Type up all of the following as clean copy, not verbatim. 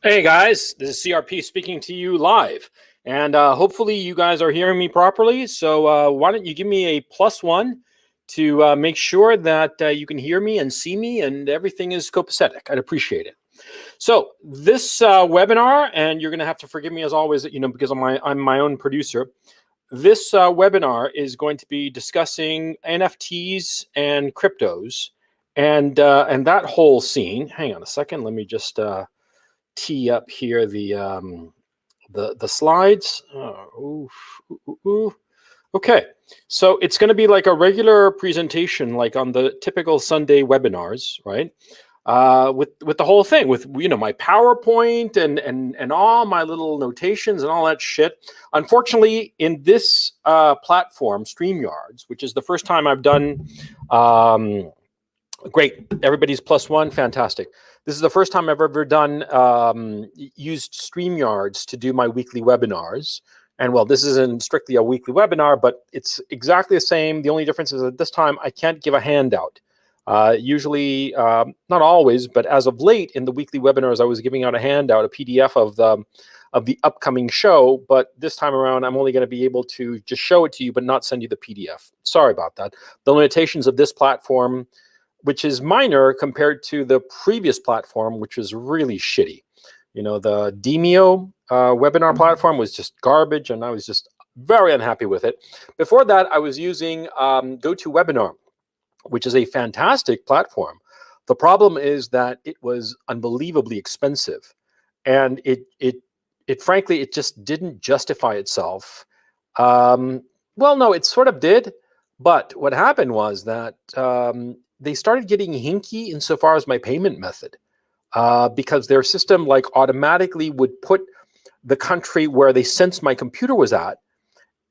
Hey guys, this is CRP speaking to you live, and hopefully you guys are hearing me properly. So why don't you give me a +1 to make sure that you can hear me and see me and everything is copacetic. I'd appreciate it. So this webinar, and you're going to have to forgive me as always, because I'm my own producer. This webinar is going to be discussing NFTs and cryptos, and that whole scene. Hang on a second, let me just tee up here the slides. Okay, so it's going to be like a regular presentation, like on the typical Sunday webinars, right? With the whole thing, with my PowerPoint and all my little notations and all that shit. Unfortunately, in this platform, StreamYards, which is the first time I've done. Great, everybody's +1, fantastic. This is the first time I've ever done used StreamYards to do my weekly webinars. And well, this isn't strictly a weekly webinar, but it's exactly the same. The only difference is that this time I can't give a handout. Usually, not always, but as of late in the weekly webinars, I was giving out a handout, a PDF of the upcoming show. But this time around, I'm only going to be able to just show it to you, but not send you the PDF. Sorry about that. The limitations of this platform, which is minor compared to the previous platform, which was really shitty. The Demio webinar platform was just garbage, and I was just very unhappy with it. Before that, I was using GoToWebinar, which is a fantastic platform. The problem is that it was unbelievably expensive, and it frankly, it just didn't justify itself. Well, no, it sort of did, but what happened was that they started getting hinky insofar as my payment method, because their system like automatically would put the country where they sensed my computer was at,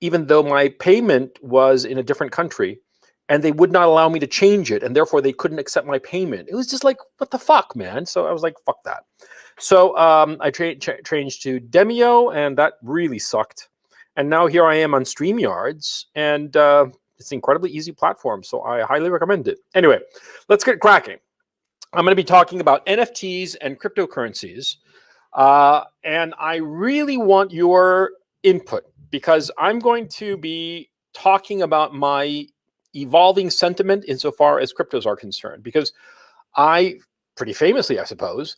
even though my payment was in a different country, and they would not allow me to change it, and therefore they couldn't accept my payment. It was just like, what the fuck, man? So I was like, fuck that. So I changed to Demio, and that really sucked. And now here I am on StreamYards, and it's an incredibly easy platform, so I highly recommend it. Anyway, let's get cracking. I'm going to be talking about NFTs and cryptocurrencies, and I really want your input because I'm going to be talking about my evolving sentiment insofar as cryptos are concerned, because I, pretty famously, I suppose,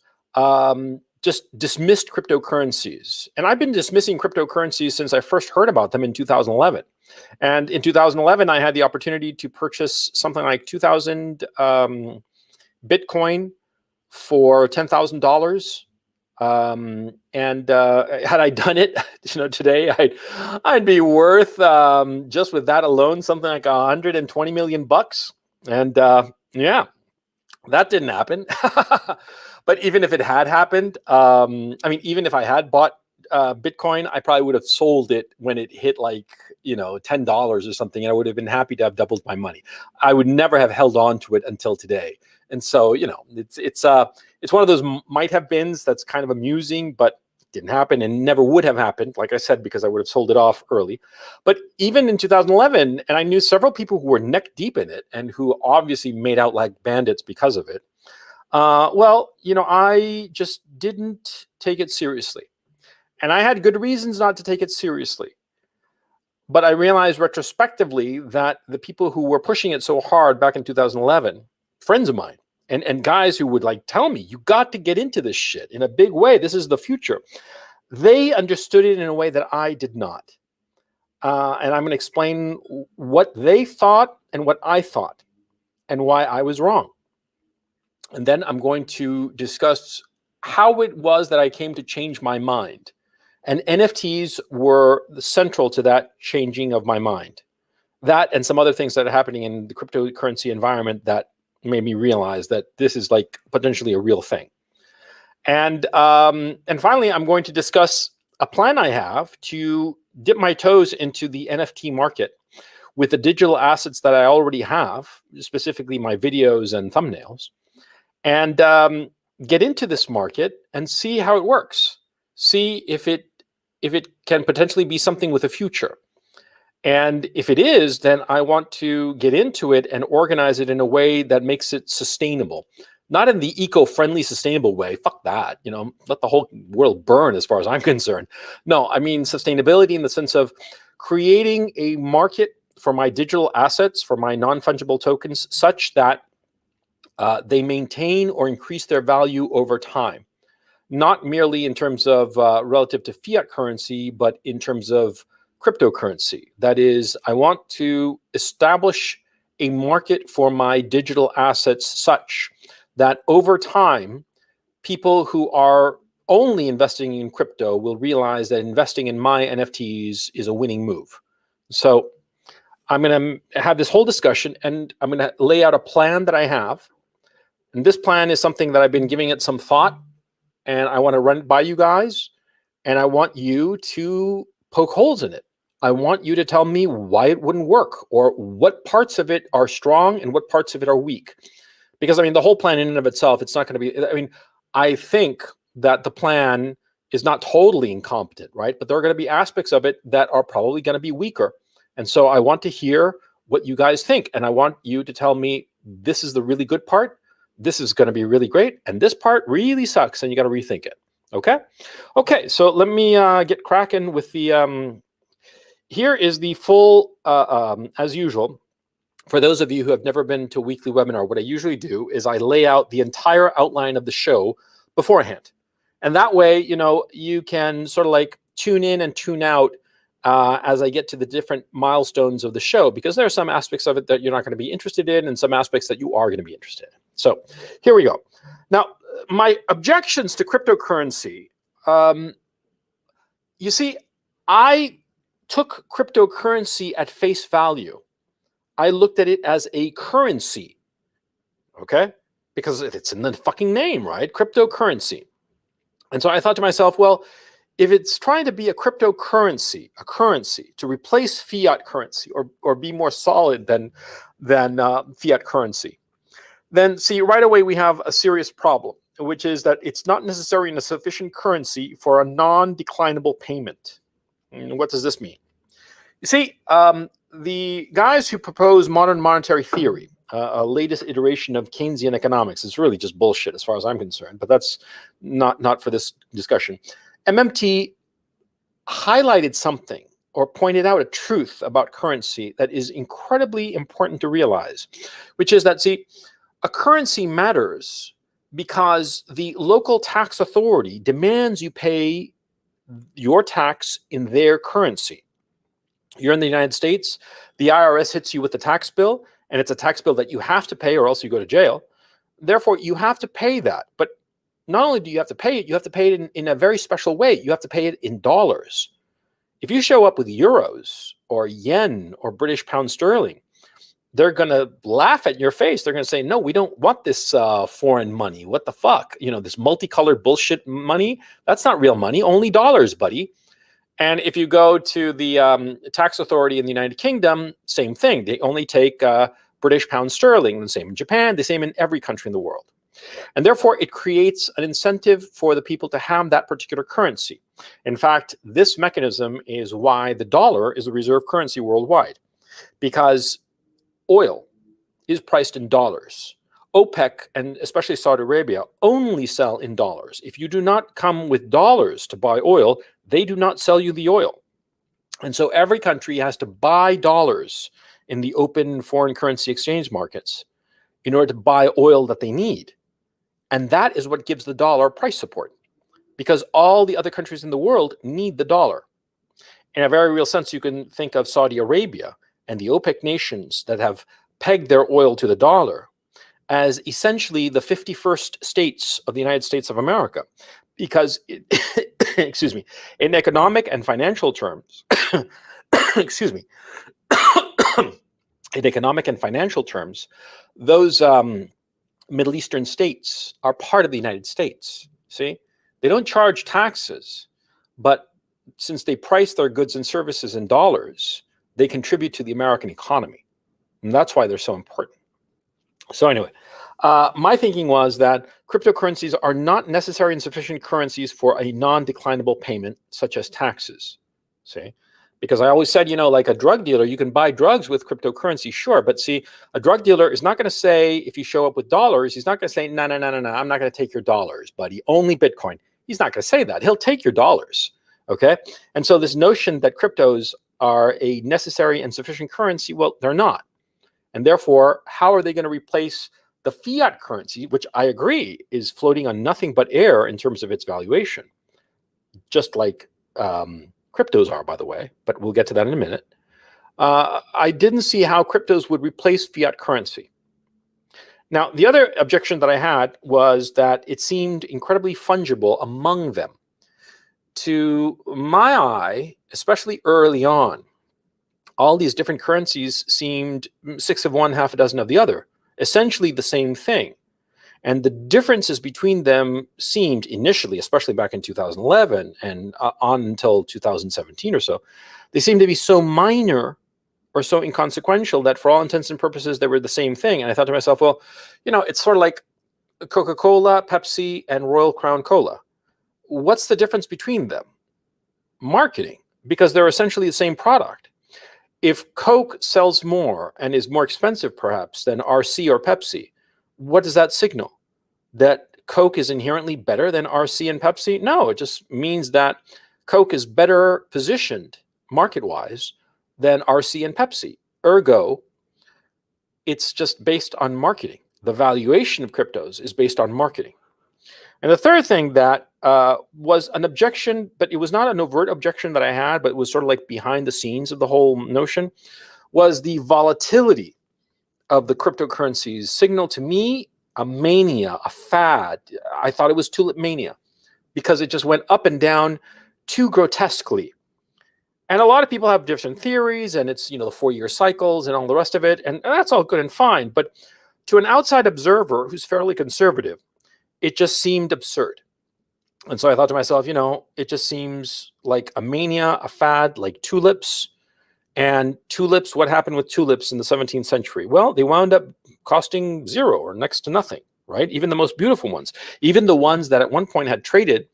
just dismissed cryptocurrencies. And I've been dismissing cryptocurrencies since I first heard about them in 2011. And in 2011, I had the opportunity to purchase something like 2,000 Bitcoin for $10,000. And had I done it, today, I'd be worth just with that alone something like 120 million bucks. And yeah, that didn't happen. But even if it had happened, even if I had bought Bitcoin, I probably would have sold it when it hit like, $10 or something, and I would have been happy to have doubled my money. I would never have held on to it until today. And so, it's one of those might have beens that's kind of amusing, but didn't happen and never would have happened, like I said, because I would have sold it off early. But even in 2011, and I knew several people who were neck deep in it and who obviously made out like bandits because of it. I just didn't take it seriously. And I had good reasons not to take it seriously. But I realized retrospectively that the people who were pushing it so hard back in 2011, friends of mine, and guys who would like tell me, you got to get into this shit in a big way. This is the future. They understood it in a way that I did not. And I'm going to explain what they thought and what I thought and why I was wrong. And then I'm going to discuss how it was that I came to change my mind. And NFTs were central to that changing of my mind. That and some other things that are happening in the cryptocurrency environment that made me realize that this is like potentially a real thing. And finally, I'm going to discuss a plan I have to dip my toes into the NFT market with the digital assets that I already have, specifically my videos and thumbnails, and get into this market and see how it works. See if it can potentially be something with a future. And if it is, then I want to get into it and organize it in a way that makes it sustainable. not in the eco-friendly, sustainable way. Fuck that. Let the whole world burn as far as I'm concerned. No, I mean sustainability in the sense of creating a market for my digital assets, for my non-fungible tokens, such that they maintain or increase their value over time. Not merely in terms of relative to fiat currency, but in terms of cryptocurrency. That is, I want to establish a market for my digital assets such that over time, people who are only investing in crypto will realize that investing in my NFTs is a winning move. So I'm going to have this whole discussion, and I'm going to lay out a plan that I have. And this plan is something that I've been giving it some thought, and I want to run it by you guys, and I want you to poke holes in it. I want you to tell me why it wouldn't work, or what parts of it are strong and what parts of it are weak. Because, I mean, the whole plan in and of itself, it's not going to be, I mean, I think that the plan is not totally incompetent, right? But there are going to be aspects of it that are probably going to be weaker. And so I want to hear what you guys think. And I want you to tell me, this is the really good part, this is going to be really great, and this part really sucks, and you got to rethink it. Okay? Okay, so let me get cracking with the, here is the full, as usual, for those of you who have never been to a weekly webinar, what I usually do is I lay out the entire outline of the show beforehand. And that way, you can sort of like tune in and tune out as I get to the different milestones of the show, because there are some aspects of it that you're not going to be interested in and some aspects that you are going to be interested in. So here we go. Now, my objections to cryptocurrency, you see, I took cryptocurrency at face value. I looked at it as a currency, okay? Because it's in the fucking name, right? Cryptocurrency. And so I thought to myself, well, if it's trying to be a cryptocurrency, a currency to replace fiat currency or be more solid than fiat currency, then see, right away we have a serious problem, which is that it's not necessarily a sufficient currency for a non-declinable payment. And what does this mean? You see, the guys who propose modern monetary theory, a latest iteration of Keynesian economics, is really just bullshit as far as I'm concerned, but that's not for this discussion. MMT highlighted something or pointed out a truth about currency that is incredibly important to realize, which is that, see, a currency matters because the local tax authority demands you pay your tax in their currency. You're in the United States, the IRS hits you with a tax bill, and it's a tax bill that you have to pay or else you go to jail. Therefore, you have to pay that. But not only do you have to pay it, you have to pay it in a very special way. You have to pay it in dollars. If you show up with euros or yen or British pound sterling, they're going to laugh at your face. They're going to say, no, we don't want this foreign money. What the fuck? This multicolored bullshit money, that's not real money, only dollars, buddy. And if you go to the tax authority in the United Kingdom, same thing. They only take British pound sterling. The same in Japan, the same in every country in the world. And therefore, it creates an incentive for the people to have that particular currency. In fact, this mechanism is why the dollar is the reserve currency worldwide, because oil is priced in dollars. OPEC, and especially Saudi Arabia, only sell in dollars. If you do not come with dollars to buy oil, they do not sell you the oil. And so every country has to buy dollars in the open foreign currency exchange markets in order to buy oil that they need. And that is what gives the dollar price support, because all the other countries in the world need the dollar. In a very real sense, you can think of Saudi Arabia and the OPEC nations that have pegged their oil to the dollar as essentially the 51st states of the United States of America, because, excuse me, in economic and financial terms, excuse me, in economic and financial terms, those Middle Eastern states are part of the United States. See, they don't charge taxes, but since they price their goods and services in dollars, they contribute to the American economy. And that's why they're so important. So anyway, my thinking was that cryptocurrencies are not necessary and sufficient currencies for a non-declinable payment, such as taxes. See, Because I always said, like a drug dealer, you can buy drugs with cryptocurrency, sure. But see, a drug dealer is not going to say, if you show up with dollars, he's not going to say, no, no, no, no, no, I'm not going to take your dollars, buddy. Only Bitcoin. He's not going to say that. He'll take your dollars. Okay. And so this notion that cryptos are a necessary and sufficient currency, well, they're not. And therefore, how are they going to replace the fiat currency, which I agree is floating on nothing but air in terms of its valuation, just like cryptos are, by the way, but we'll get to that in a minute. I didn't see how cryptos would replace fiat currency. Now, the other objection that I had was that it seemed incredibly fungible among them. To my eye, especially early on, all these different currencies seemed 6 of one, half a dozen of the other, essentially the same thing. And the differences between them seemed initially, especially back in 2011 and on until 2017 or so, they seemed to be so minor or so inconsequential that for all intents and purposes, they were the same thing. And I thought to myself, well, it's sort of like Coca-Cola, Pepsi, and Royal Crown Cola. What's the difference between them? Marketing, because they're essentially the same product. If Coke sells more and is more expensive perhaps than RC or Pepsi, what does that signal? That Coke is inherently better than RC and Pepsi? No, it just means that Coke is better positioned market-wise than RC and Pepsi. Ergo, it's just based on marketing. The valuation of cryptos is based on marketing. And the third thing that was an objection, but it was not an overt objection that I had, but it was sort of like behind the scenes of the whole notion, was the volatility of the cryptocurrencies signal to me a mania, a fad. I thought it was tulip mania because it just went up and down too grotesquely. And a lot of people have different theories, and it's, the 4-year cycles and all the rest of it. And that's all good and fine. But to an outside observer who's fairly conservative, it just seemed absurd. And so I thought to myself, it just seems like a mania, a fad, like tulips. And tulips, what happened with tulips in the 17th century? Well, they wound up costing zero or next to nothing, right? Even the most beautiful ones, even the ones that at one point had traded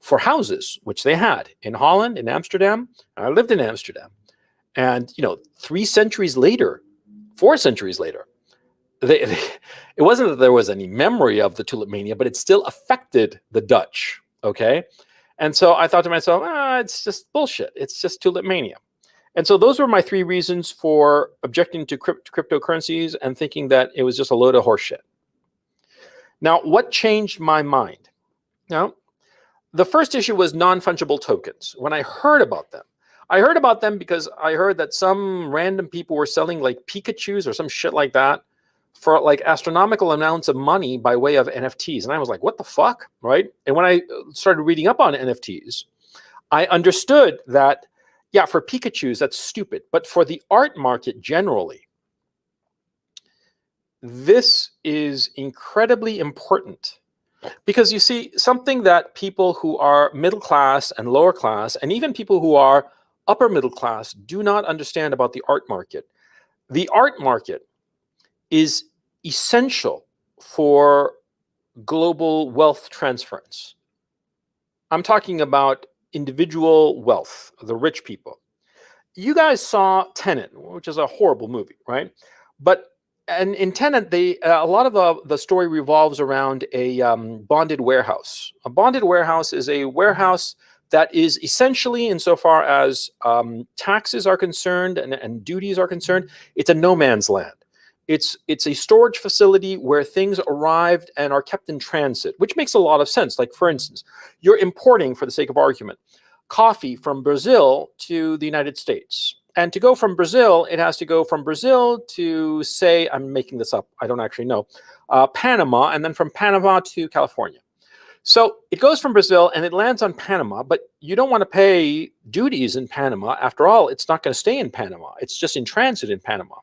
for houses, which they had in Holland, in Amsterdam. I lived in Amsterdam. And, 3 centuries later, 4 centuries later, it wasn't that there was any memory of the tulip mania, but it still affected the Dutch, okay? And so I thought to myself, it's just bullshit. It's just tulip mania. And so those were my 3 reasons for objecting to cryptocurrencies and thinking that it was just a load of horseshit. Now, what changed my mind? Now, the first issue was non-fungible tokens. When I heard about them because I heard that some random people were selling like Pikachus or some shit like that for like astronomical amounts of money by way of NFTs. And I was like, what the fuck, right? And when I started reading up on NFTs, I understood that, yeah, for Pikachus, that's stupid. But for the art market generally, this is incredibly important. Because you see, something that people who are middle class and lower class, and even people who are upper middle class, do not understand about the art market. The art market is essential for global wealth transference. I'm talking about individual wealth, the rich people. You guys saw Tenet, which is a horrible movie, right? But and in Tenet, a lot of the story revolves around a bonded warehouse. A bonded warehouse is a warehouse that is essentially, insofar as taxes are concerned and duties are concerned, it's a no man's land. It's a storage facility where things arrived and are kept in transit, which makes a lot of sense. Like, for instance, you're importing, for the sake of argument, coffee from Brazil to the United States. And to go from Brazil, it has to go from Brazil to, say, I'm making this up, I don't actually know, Panama, and then from Panama to California. So it goes from Brazil and it lands on Panama, but you don't want to pay duties in Panama. After all, it's not going to stay in Panama. It's just in transit in Panama.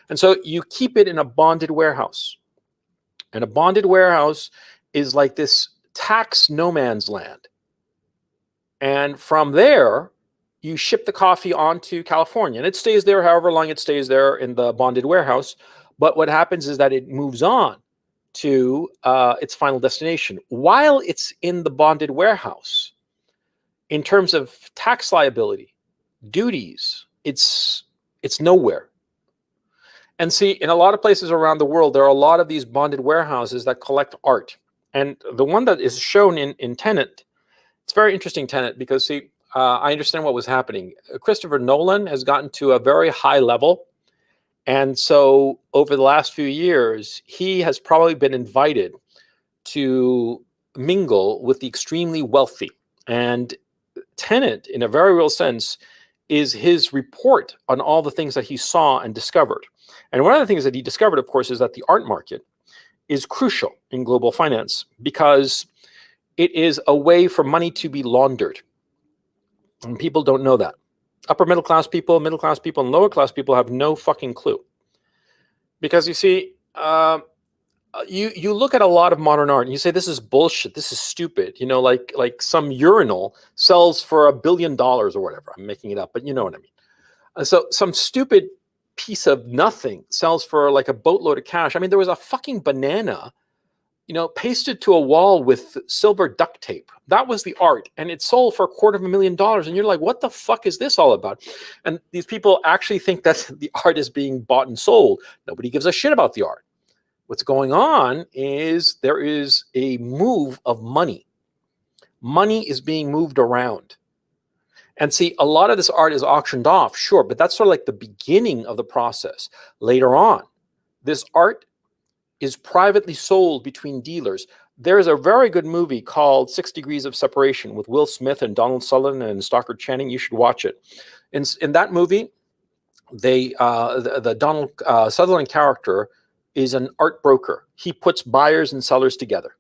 And so you keep it in a bonded warehouse. And a bonded warehouse is like this tax no man's land. And from there, you ship the coffee on to California, and it stays there however long it stays there in the bonded warehouse. But what happens is that it moves on to its final destination. While it's in the bonded warehouse, in terms of tax liability, duties. It's nowhere. And see, in a lot of places around the world, there are a lot of these bonded warehouses that collect art. And the one that is shown in Tenet, it's a very interesting Tenet because, see, I understand what was happening. Christopher Nolan has gotten to a very high level. And so over the last few years, he has probably been invited to mingle with the extremely wealthy. And Tenet, in a very real sense, is his report on all the things that he saw and discovered. And one of the things that he discovered, of course, is that the art market is crucial in global finance because it is a way for money to be laundered. And people don't know that. Upper middle class people, and lower class people have no fucking clue. Because you see, you look at a lot of modern art and you say, this is bullshit, this is stupid. You know, like some urinal sells for $1 billion or whatever. I'm making it up, but you know what I mean. So some stupid piece of nothing sells for like a boatload of cash. I mean, there was a fucking banana, you know, pasted to a wall with silver duct tape. That was the art. And it sold for $250,000. And you're like, what the fuck is this all about? And these people actually think that the art is being bought and sold. Nobody gives a shit about the art. What's going on is there is a move of money. Money is being moved around. And see, a lot of this art is auctioned off, sure, but that's sort of like the beginning of the process. Later on, this art is privately sold between dealers. There's a very good movie called 6 Degrees of Separation with Will Smith and Donald Sutherland and Stockard Channing. You should watch it. In that movie, the Donald Sutherland character is an art broker. He puts buyers and sellers together.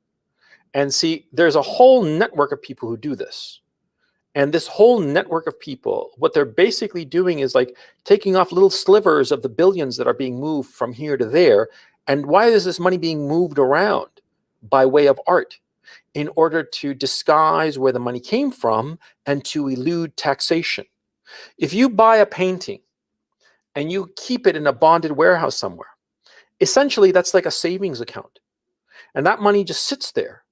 And see, there's a whole network of people who do this. And this whole network of people, what they're basically doing is like taking off little slivers of the billions that are being moved from here to there. And why is this money being moved around? By way of art, in order to disguise where the money came from and to elude taxation. If you buy a painting and you keep it in a bonded warehouse somewhere, essentially that's like a savings account. And that money just sits there.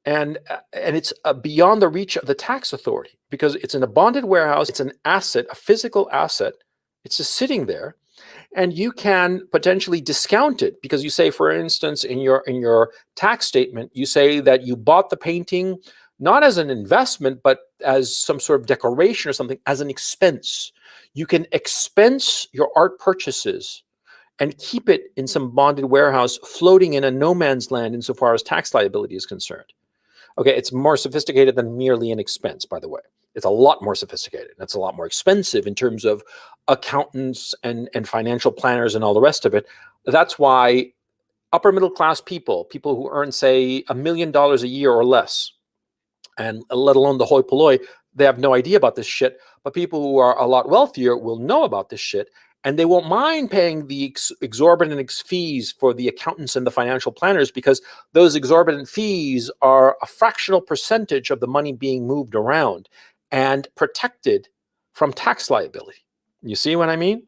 And it's beyond the reach of the tax authority because it's in a bonded warehouse. It's an asset, a physical asset. It's just sitting there, and you can potentially discount it because you say, for instance, in your tax statement, you say that you bought the painting not as an investment, but as some sort of decoration or something, as an expense. You can expense your art purchases and keep it in some bonded warehouse floating in a no man's land insofar as tax liability is concerned. Okay, it's more sophisticated than merely an expense, by the way. It's a lot more sophisticated. It's a lot more expensive in terms of accountants and financial planners and all the rest of it. That's why upper middle class people who earn, say, $1 million a year or less, and let alone the hoi polloi, they have no idea about this shit. But people who are a lot wealthier will know about this shit, and they won't mind paying the exorbitant fees for the accountants and the financial planners because those exorbitant fees are a fractional percentage of the money being moved around and protected from tax liability. You see what I mean?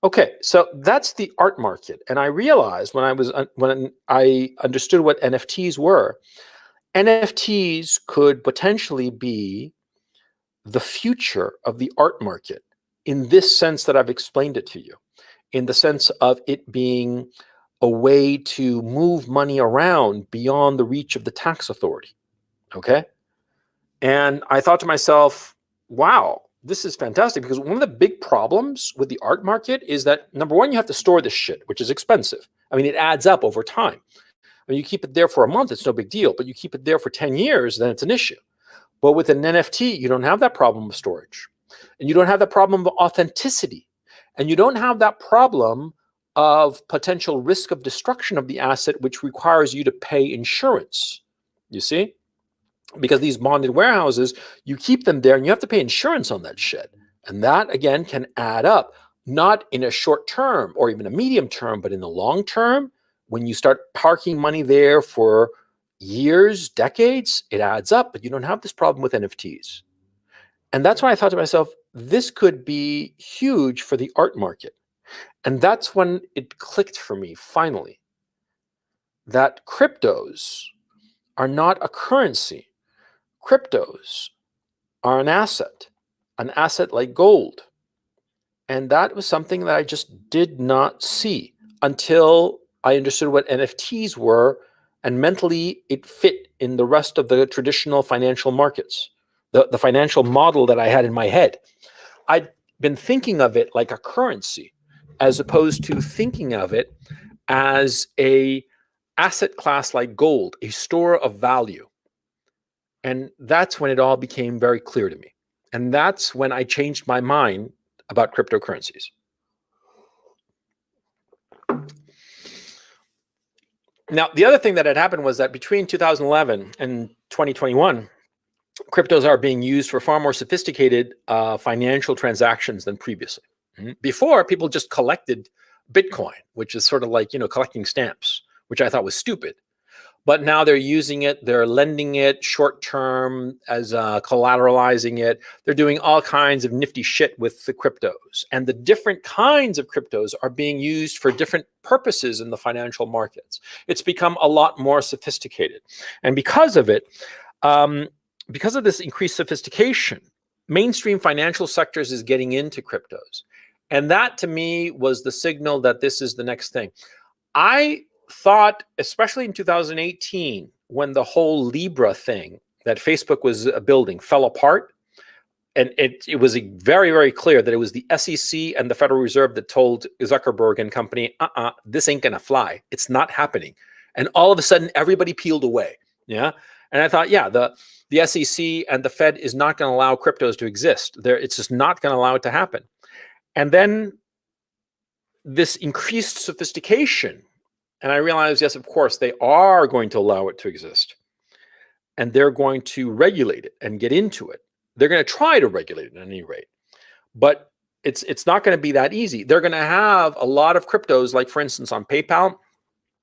Okay, so that's the art market. And I realized when I understood what NFTs were, NFTs could potentially be the future of the art market in this sense that I've explained it to you, in the sense of it being a way to move money around beyond the reach of the tax authority. Okay. And I thought to myself, wow, this is fantastic, because one of the big problems with the art market is that, number one, you have to store this shit, which is expensive. I mean, it adds up over time. I mean, you keep it there for a month, it's no big deal, but you keep it there for 10 years, then it's an issue. But with an NFT, you don't have that problem of storage, and you don't have that problem of authenticity, and you don't have that problem of potential risk of destruction of the asset, which requires you to pay insurance. You see? Because these bonded warehouses, you keep them there and you have to pay insurance on that shit. And that, again, can add up, not in a short term or even a medium term, but in the long term, when you start parking money there for years, decades, it adds up. But you don't have this problem with NFTs. And that's why I thought to myself, this could be huge for the art market. And that's when it clicked for me, finally, that cryptos are not a currency. Cryptos are an asset. an asset like gold. And that was something that I just did not see until I understood what NFTs were, and mentally it fit in the rest of the traditional financial markets, the financial model that I had in my head. I'd been thinking of it like a currency, as opposed to thinking of it as a asset class like gold, a store of value. And that's when it all became very clear to me. And that's when I changed my mind about cryptocurrencies. Now, the other thing that had happened was that between 2011 and 2021, cryptos are being used for far more sophisticated financial transactions than previously. Before, people just collected Bitcoin, which is sort of like, collecting stamps, which I thought was stupid. But now they're using it, they're lending it short term as collateralizing it. They're doing all kinds of nifty shit with the cryptos. And the different kinds of cryptos are being used for different purposes in the financial markets. It's become a lot more sophisticated. And because of it, because of this increased sophistication, mainstream financial sectors is getting into cryptos. And that to me was the signal that this is the next thing. I thought, especially in 2018, when the whole Libra thing that Facebook was building fell apart, and it was very, very clear that it was the SEC and the Federal Reserve that told Zuckerberg and company, this ain't gonna fly. It's not happening. And all of a sudden, everybody peeled away. Yeah. And I thought, yeah, the SEC and the Fed is not going to allow cryptos to exist. It's just not going to allow it to happen. And then this increased sophistication, and I realized, yes, of course, they are going to allow it to exist. And they're going to regulate it and get into it. They're going to try to regulate it at any rate. But it's not going to be that easy. They're going to have a lot of cryptos, like, for instance, on PayPal.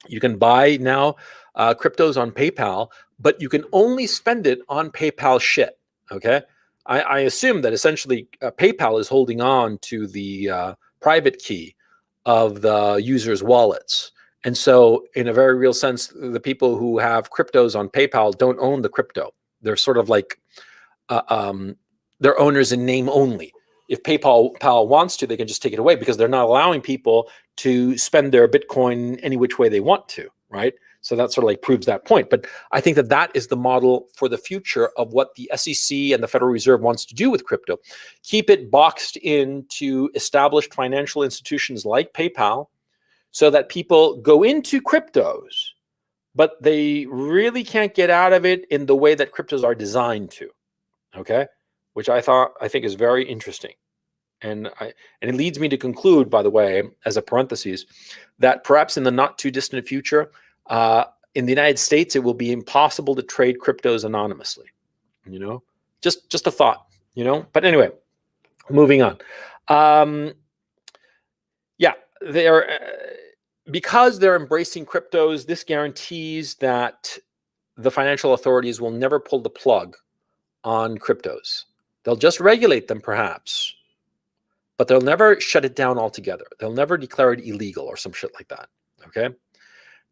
You can buy now cryptos on PayPal, but you can only spend it on PayPal shit, okay? I assume that essentially PayPal is holding on to the private key of the user's wallets. And so in a very real sense, the people who have cryptos on PayPal don't own the crypto. They're sort of like, they're owners in name only. If PayPal wants to, they can just take it away because they're not allowing people to spend their Bitcoin any which way they want to, right? So that sort of like proves that point. But I think that that is the model for the future of what the SEC and the Federal Reserve wants to do with crypto. Keep it boxed into established financial institutions like PayPal so that people go into cryptos, but they really can't get out of it in the way that cryptos are designed to, okay? Which I think is very interesting. And it leads me to conclude, by the way, as a parenthesis, that perhaps in the not too distant future, in the United States, it will be impossible to trade cryptos anonymously. Just a thought. But anyway, moving on. Yeah, because they're embracing cryptos, this guarantees that the financial authorities will never pull the plug on cryptos. They'll just regulate them, perhaps, but they'll never shut it down altogether. They'll never declare it illegal or some shit like that, okay?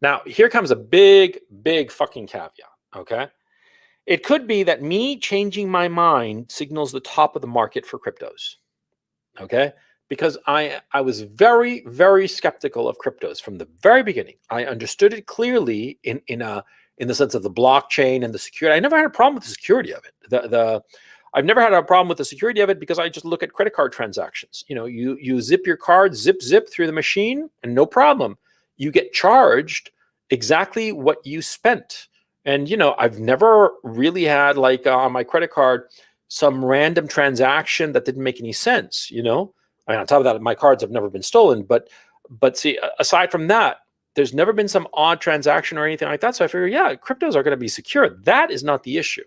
Now, here comes a big, big fucking caveat, okay? It could be that me changing my mind signals the top of the market for cryptos, okay? Because I was very, very skeptical of cryptos from the very beginning. I understood it clearly in the sense of the blockchain and the security. I never had a problem with the security of it. I've never had a problem with the security of it because I just look at credit card transactions. You zip your card, zip through the machine, and no problem. You get charged exactly what you spent. And, I've never really had, like, on my credit card, some random transaction that didn't make any sense, I mean, on top of that, my cards have never been stolen. But see, aside from that, there's never been some odd transaction or anything like that. So I figured, yeah, cryptos are going to be secure. That is not the issue.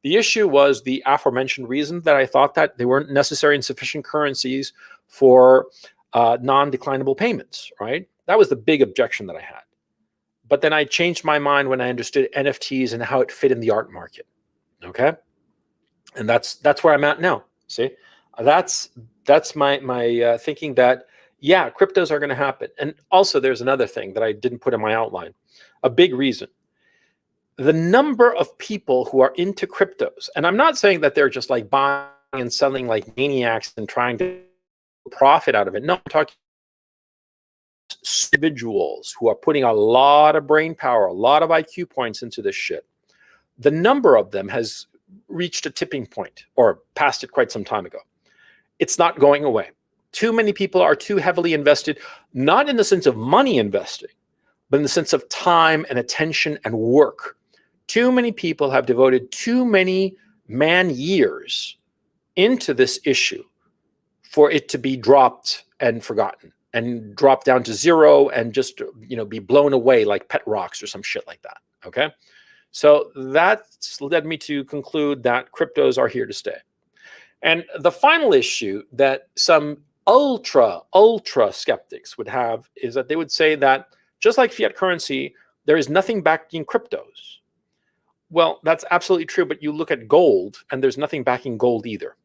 The issue was the aforementioned reason that I thought that they weren't necessary and sufficient currencies for non-declinable payments, right? That was the big objection that I had. But then I changed my mind when I understood NFTs and how it fit in the art market, okay? And that's where I'm at now, see? That's my thinking that, yeah, cryptos are going to happen. And also there's another thing that I didn't put in my outline, a big reason. The number of people who are into cryptos, and I'm not saying that they're just like buying and selling like maniacs and trying to profit out of it. No, I'm talking individuals who are putting a lot of brain power, a lot of IQ points into this shit. The number of them has reached a tipping point, or passed it quite some time ago. It's not going away. Too many people are too heavily invested, not in the sense of money investing, but in the sense of time and attention and work. Too many people have devoted too many man years into this issue for it to be dropped and forgotten and drop down to zero and just, be blown away like pet rocks or some shit like that. Okay. So that's led me to conclude that cryptos are here to stay. And the final issue that some ultra skeptics would have is that they would say that just like fiat currency, there is nothing backing cryptos. Well, that's absolutely true, but you look at gold and there's nothing backing gold either.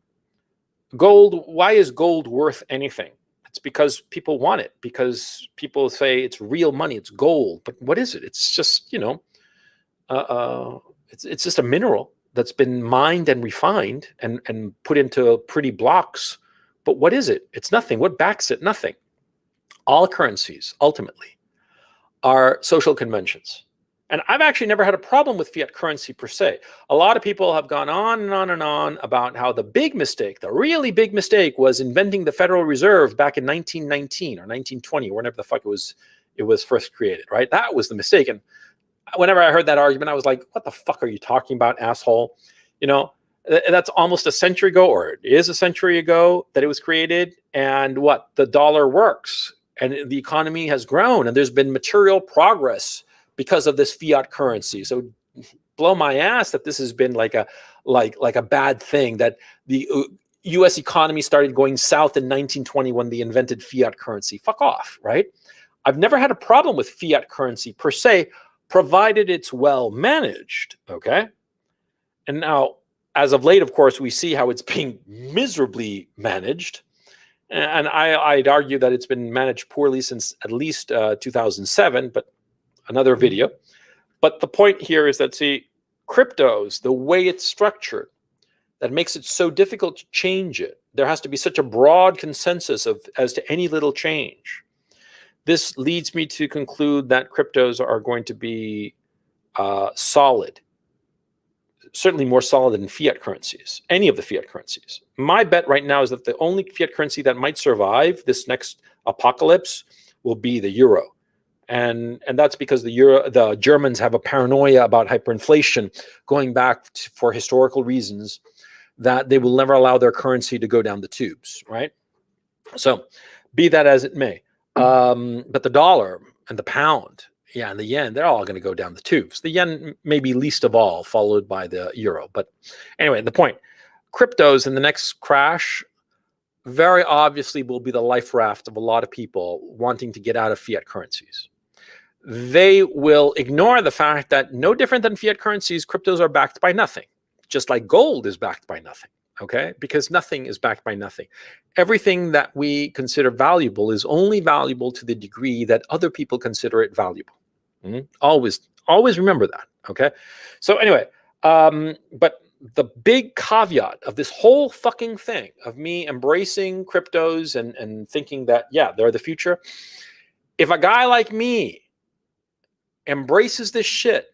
Gold, why is gold worth anything? It's because people want it, because people say it's real money, it's gold. But what is it? It's just, it's just a mineral that's been mined and refined and put into pretty blocks. But what is it? It's nothing. What backs it? Nothing. All currencies, ultimately, are social conventions. And I've actually never had a problem with fiat currency per se. A lot of people have gone on and on and on about how the big mistake, the really big mistake, was inventing the Federal Reserve back in 1919 or 1920, or whenever the fuck it was first created, right? That was the mistake. And whenever I heard that argument, I was like, what the fuck are you talking about, asshole? That's almost a century ago, or it is a century ago that it was created. And what? The dollar works and the economy has grown and there's been material progress because of this fiat currency. So blow my ass that this has been like a bad thing, that the US economy started going south in 1920 when they invented fiat currency. Fuck off, right? I've never had a problem with fiat currency per se, provided it's well managed, okay? And now, as of late, of course, we see how it's being miserably managed. And I'd argue that it's been managed poorly since at least 2007, but another video. But the point here is that, see, cryptos, the way it's structured, that makes it so difficult to change it. There has to be such a broad consensus as to any little change. This leads me to conclude that cryptos are going to be solid, certainly more solid than fiat currencies, any of the fiat currencies. My bet right now is that the only fiat currency that might survive this next apocalypse will be the euro. And that's because the Germans have a paranoia about hyperinflation going back for historical reasons, that they will never allow their currency to go down the tubes, right? So be that as it may. But the dollar and the pound, and the yen, they're all going to go down the tubes. The yen maybe least of all, followed by the euro. But anyway, the point, cryptos in the next crash very obviously will be the life raft of a lot of people wanting to get out of fiat currencies. They will ignore the fact that, no different than fiat currencies, cryptos are backed by nothing, just like gold is backed by nothing, okay? Because nothing is backed by nothing. Everything that we consider valuable is only valuable to the degree that other people consider it valuable. Always remember that, okay? So anyway, but the big caveat of this whole fucking thing, of me embracing cryptos and thinking that, yeah, they're the future, if a guy like me embraces this shit,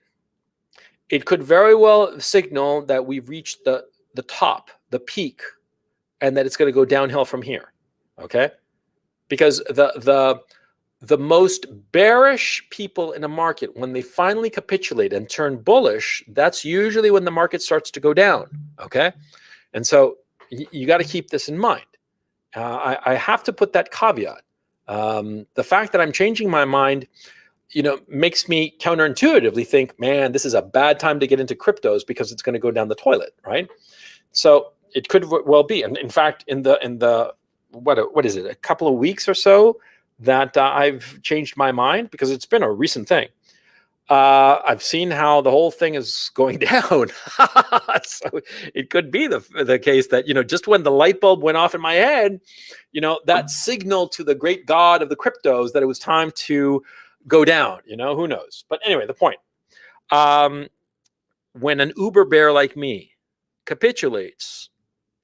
it could very well signal that we've reached the top, the peak, and that it's going to go downhill from here. Okay? Because the most bearish people in a market, when they finally capitulate and turn bullish, that's usually when the market starts to go down. Okay? And so you got to keep this in mind. I have to put that caveat. The fact that I'm changing my mind, makes me counterintuitively think, man, this is a bad time to get into cryptos because it's going to go down the toilet, right? So it could well be. And in fact, in the what is it, a couple of weeks or so, that I've changed my mind, because it's been a recent thing. I've seen how the whole thing is going down. So it could be the case that, just when the light bulb went off in my head, that signal to the great God of the cryptos that it was time to go down, who knows? But anyway, the point, when an uber bear like me capitulates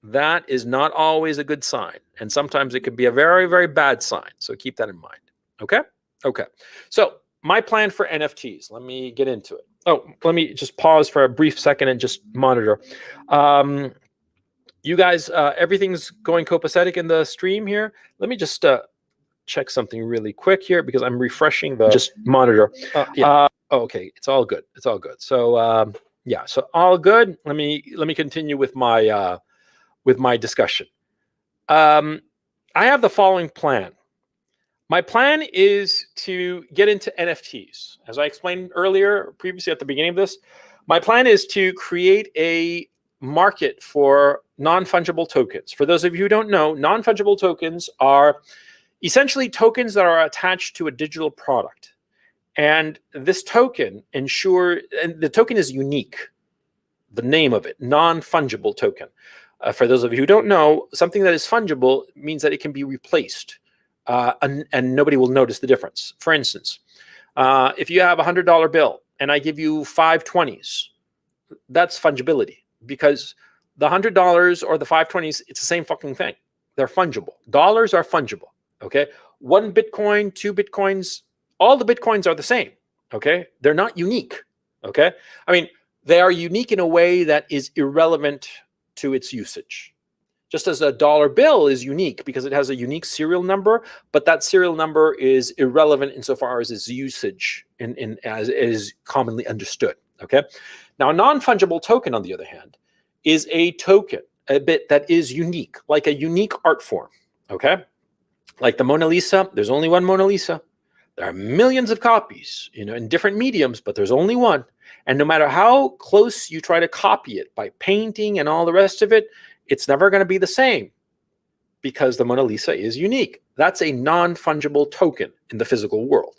that is not always a good sign. And sometimes it could be a very, very bad sign. So keep that in mind. Okay? Okay. So my plan for NFTs, let me get into it. Oh, let me just pause for a brief second and just monitor. You guys, everything's going copacetic in the stream here. Let me just check something really quick here because I'm refreshing the just monitor. Okay, it's all good. It's all good. So yeah, so all good. Let me continue with my discussion. I have the following plan. My plan is to get into NFTs. As I explained earlier, previously at the beginning of this, my plan is to create a market for non-fungible tokens. For those of you who don't know, non-fungible tokens are essentially tokens that are attached to a digital product. And this token and the token is unique. The name of it, non-fungible token. For those of you who don't know, something that is fungible means that it can be replaced. And nobody will notice the difference. For instance, if you have a $100 bill and I give you 5 20s, that's fungibility because the $100 or the 5 20s, it's the same fucking thing. They're fungible. Dollars are fungible. Okay. 1 Bitcoin, 2 Bitcoins, all the Bitcoins are the same. Okay. They're not unique. Okay. I mean, they are unique in a way that is irrelevant to its usage. Just as a dollar bill is unique because it has a unique serial number, but that serial number is irrelevant insofar as its usage as is commonly understood. Okay. Now, a non-fungible token, on the other hand, is a token, a bit that is unique, like a unique art form. Okay. Like the Mona Lisa, there's only one Mona Lisa. There are millions of copies, in different mediums, but there's only one. And no matter how close you try to copy it by painting and all the rest of it, it's never going to be the same because the Mona Lisa is unique. That's a non-fungible token in the physical world.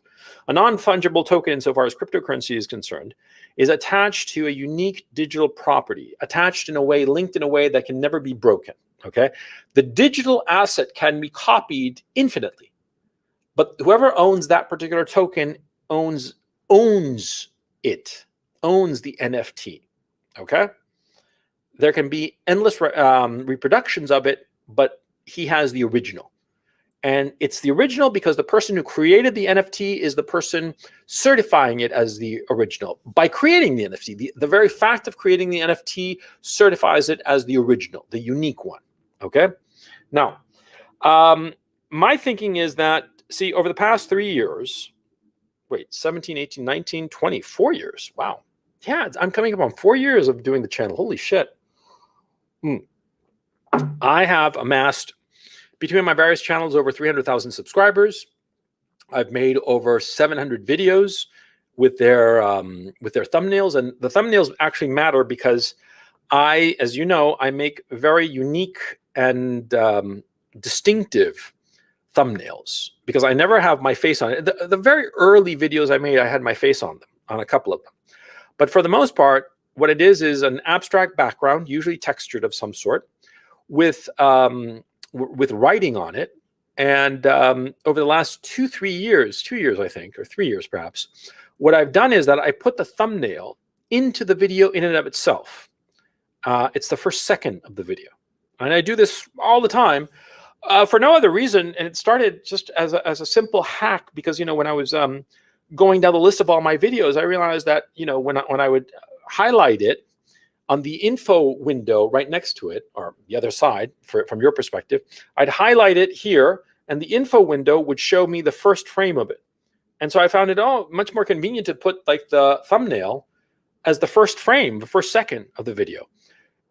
A non-fungible token, insofar as cryptocurrency is concerned, is attached to a unique digital property, attached in a way, linked in a way that can never be broken. Okay? The digital asset can be copied infinitely, but whoever owns that particular token owns it, owns the NFT. Okay? There can be endless reproductions of it, but he has the original. And it's the original because the person who created the NFT is the person certifying it as the original. By creating the NFT, the very fact of creating the NFT certifies it as the original, the unique one. Okay? Now, my thinking is that, see, over the past 3 years, 17, 18, 19, 20, 4 years. Wow. Yeah, I'm coming up on 4 years of doing the channel. Holy shit. I have amassed, between my various channels, over 300,000 subscribers. I've made over 700 videos with their thumbnails, and the thumbnails actually matter because as you know, I make very unique and distinctive thumbnails because I never have my face on it. The very early videos I made, I had my face on them, on a couple of them. But for the most part, what it is an abstract background, usually textured of some sort, with writing on it. And over the last 2 years, I think, or 3 years perhaps, what I've done is that I put the thumbnail into the video in and of itself. It's the first second of the video. And I do this all the time for no other reason. And it started just as a simple hack because, when I was going down the list of all my videos, I realized that, when I would highlight it on the info window right next to it, or the other side from your perspective, I'd highlight it here and the info window would show me the first frame of it. And so I found it much more convenient to put like the thumbnail as the first frame, the first second of the video.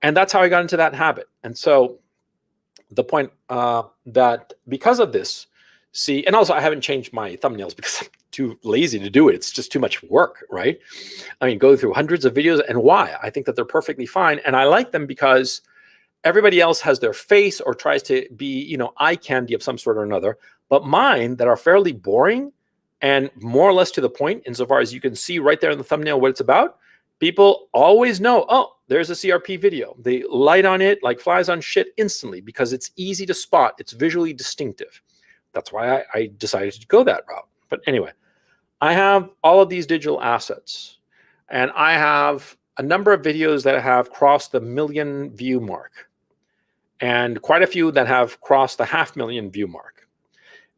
And that's how I got into that habit. And so the point that because of this, see, and also I haven't changed my thumbnails because I'm too lazy to do it. It's just too much work, right? I mean, go through hundreds of videos, and why? I think that they're perfectly fine. And I like them because everybody else has their face or tries to be, eye candy of some sort or another. But mine that are fairly boring and more or less to the point, insofar as you can see right there in the thumbnail what it's about, people always know, oh, there's a CRP video. They light on it like flies on shit instantly because it's easy to spot. It's visually distinctive. That's why I decided to go that route. But anyway, I have all of these digital assets, and I have a number of videos that have crossed the 1 million view mark. and quite a few that have crossed the 500,000 view mark.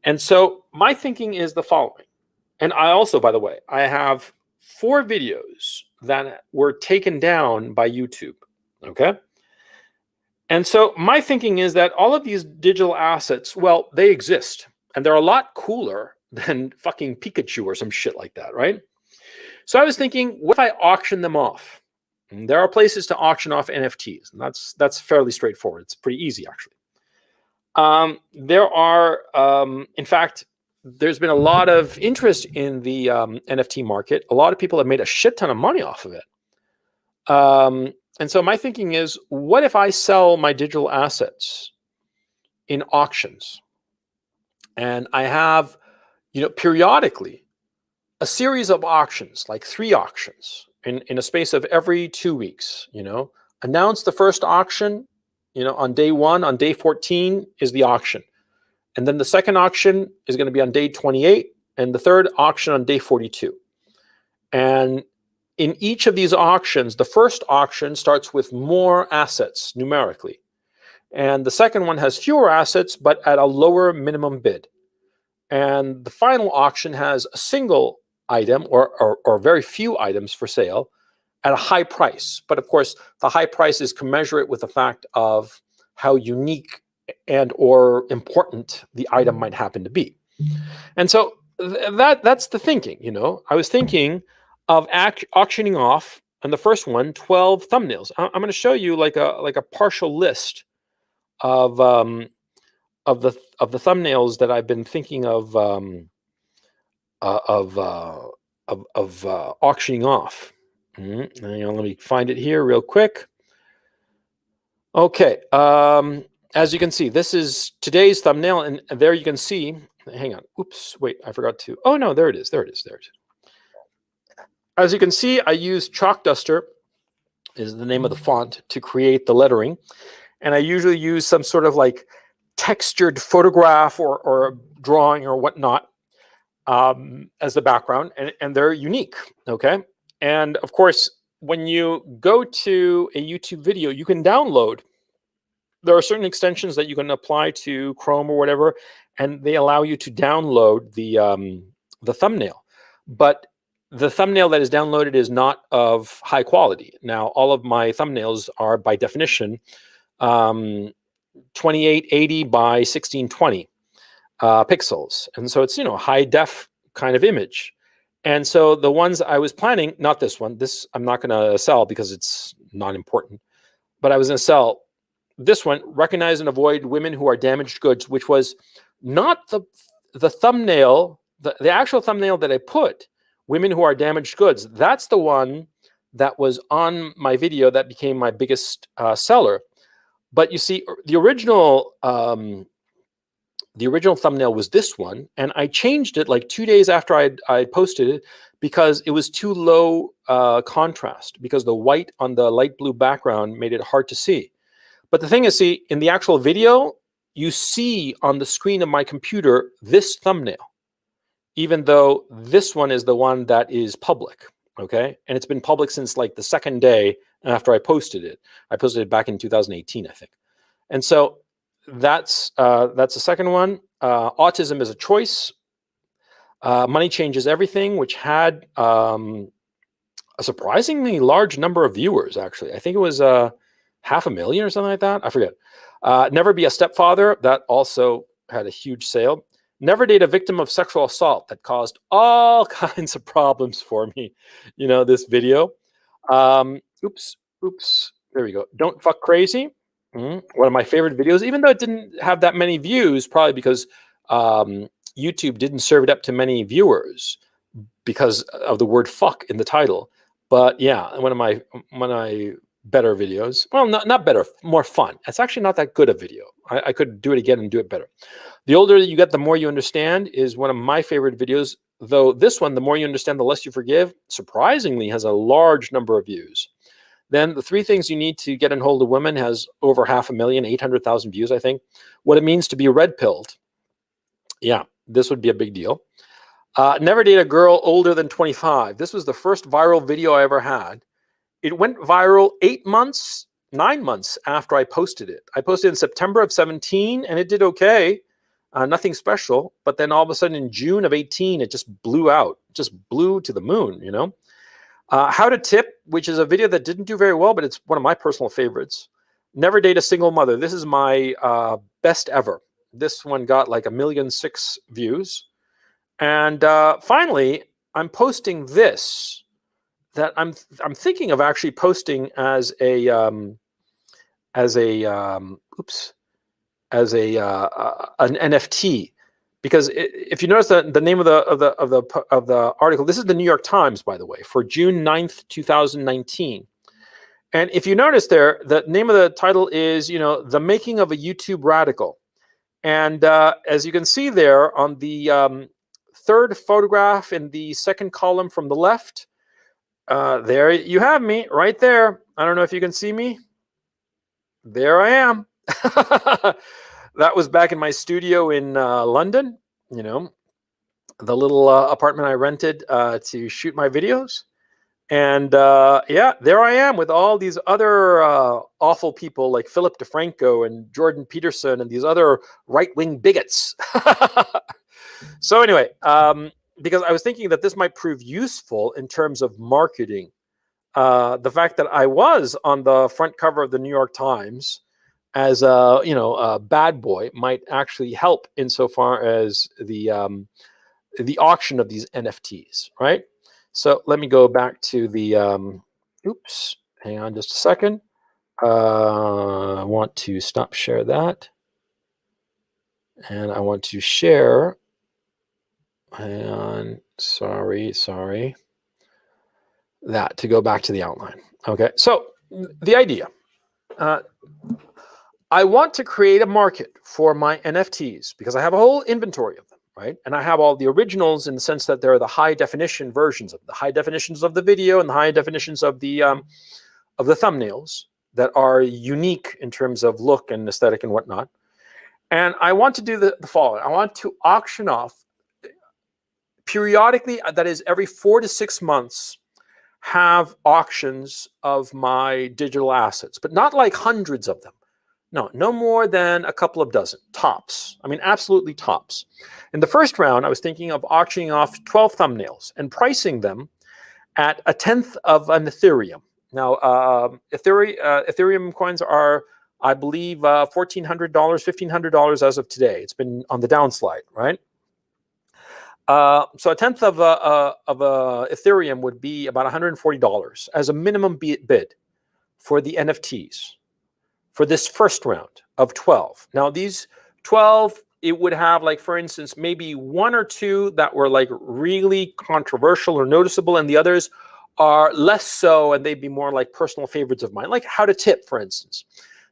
And so my thinking is the following. And I also, by the way, I have 4 videos that were taken down by YouTube. Okay. And so my thinking is that all of these digital assets, well, they exist and they're a lot cooler than fucking Pikachu or some shit like that, right? So I was thinking, what if I auction them off? And there are places to auction off NFTs, and that's fairly straightforward. It's pretty easy, actually. There are, in fact, there's been a lot of interest in the NFT market. A lot of people have made a shit ton of money off of it. And so my thinking is, what if I sell my digital assets in auctions? And I have, periodically a series of auctions, like 3 auctions in a space of every 2 weeks, announce the first auction, on day 1, on day 14 is the auction. And then the second auction is going to be on day 28 and the third auction on day 42. And in each of these auctions, the first auction starts with more assets numerically. And the second one has fewer assets, but at a lower minimum bid. And the final auction has a single item or very few items for sale at a high price. But of course, the high price is commensurate with the fact of how unique and or important the item might happen to be. And so that's the thinking, I was thinking of auctioning off on the first one 12 thumbnails. I'm going to show you like a partial list of the thumbnails that I've been thinking of auctioning off. Let me find it here real quick. Okay. As you can see, this is today's thumbnail, and there you can see. Hang on. Oops. Wait, I forgot to. Oh no, there it is. There it is. There it is. As you can see, I used Chalk Duster, is the name of the font, to create the lettering, and I usually use some sort of like textured photograph or drawing or whatnot as the background, and they're unique. Okay. And of course, when you go to a YouTube video, you can download. There are certain extensions that you can apply to Chrome or whatever, and they allow you to download the thumbnail. But the thumbnail that is downloaded is not of high quality. Now, all of my thumbnails are by definition 2880 by 1620 pixels, and so it's high def kind of image. And so the ones I was planning, not this one, this I'm not going to sell because it's not important, but I was going to sell this one, Recognize and Avoid Women Who Are Damaged Goods, which was not the thumbnail, the actual thumbnail that I put, Women Who Are Damaged Goods. That's the one that was on my video that became my biggest seller. But you see, the original thumbnail was this one, and I changed it like 2 days after I posted it because it was too low contrast, because the white on the light blue background made it hard to see. But the thing is, see, in the actual video, you see on the screen of my computer this thumbnail, even though this one is the one that is public, okay? And it's been public since like the second day after I posted it. I posted it back in 2018, I think. And so that's the second one. Autism is a Choice. Money Changes Everything, which had a surprisingly large number of viewers, actually. I think it was 500,000 or something like that. I forget. Never Be a Stepfather. That also had a huge sale. Never Date a Victim of Sexual Assault. That caused all kinds of problems for me. This video. Oops. There we go. Don't Fuck Crazy. One of my favorite videos, even though it didn't have that many views, probably because YouTube didn't serve it up to many viewers because of the word fuck in the title. But yeah, one of my better videos. Well, not better, more fun. It's actually not that good a video. I could do it again and do it better. The older you get, the more you understand is one of my favorite videos, though this one, The More You Understand, The Less You Forgive, surprisingly has a large number of views. Then The 3 Things You Need to Get and Hold a Woman has over 500,000, 800,000 views, I think. What It Means to Be Red-Pilled. Yeah, this would be a big deal. Never Date a Girl Older Than 25. This was the first viral video I ever had. It went viral 8 months 9 months after I posted it. I posted in September of 17 and it did okay. Nothing special. But then all of a sudden in June of 18, it just blew out, just blew to the moon, you know? How to Tip, which is a video that didn't do very well, but it's one of my personal favorites. Never Date a Single Mother. This is my best ever. This one got like 1.6 million views. And finally, I'm posting this that I'm thinking of actually posting as a an NFT, because if you notice the name of the article, this is the New York Times, by the way, for June 9th, 2019. And if you notice there, the name of the title is, you know, The Making of a YouTube Radical. And as you can see there on the third photograph in the second column from the left, there you have me right there. I don't know if you can see me. There I am. That was back in my studio in London, you know, the little apartment I rented to shoot my videos. And yeah, there I am with all these other awful people like Philip DeFranco and Jordan Peterson and these other right-wing bigots. So anyway, because I was thinking that this might prove useful in terms of marketing, the fact that I was on the front cover of the New York Times as a, you know, a bad boy might actually help insofar as the auction of these NFTs, right? So let me go back to the, oops, hang on just a second. I want to stop share that. And I want to share, hang on, sorry, that to go back to the outline. Okay, so the idea, I want to create a market for my NFTs because I have a whole inventory of them, right? And I have all the originals in the sense that they're the high definition versions of the high definitions of the video and the high definitions of the thumbnails that are unique in terms of look and aesthetic and whatnot. And I want to do the following. I want to auction off periodically, that is every 4 to 6 months, have auctions of my digital assets, but not like hundreds of them. No more than a couple of dozen, tops. I mean, absolutely tops. In the first round, I was thinking of auctioning off 12 thumbnails and pricing them at 1/10 of an Ethereum. Now, Ethereum coins are, I believe, $1,400, $1,500 as of today. It's been on the downslide, right? So 1/10 of a Ethereum would be about $140 as a minimum bid for the NFTs for this first round of 12. Now these 12, it would have, like, for instance, maybe 1 or 2 that were like really controversial or noticeable, and the others are less so, and they'd be more like personal favorites of mine, like How to Tip, for instance.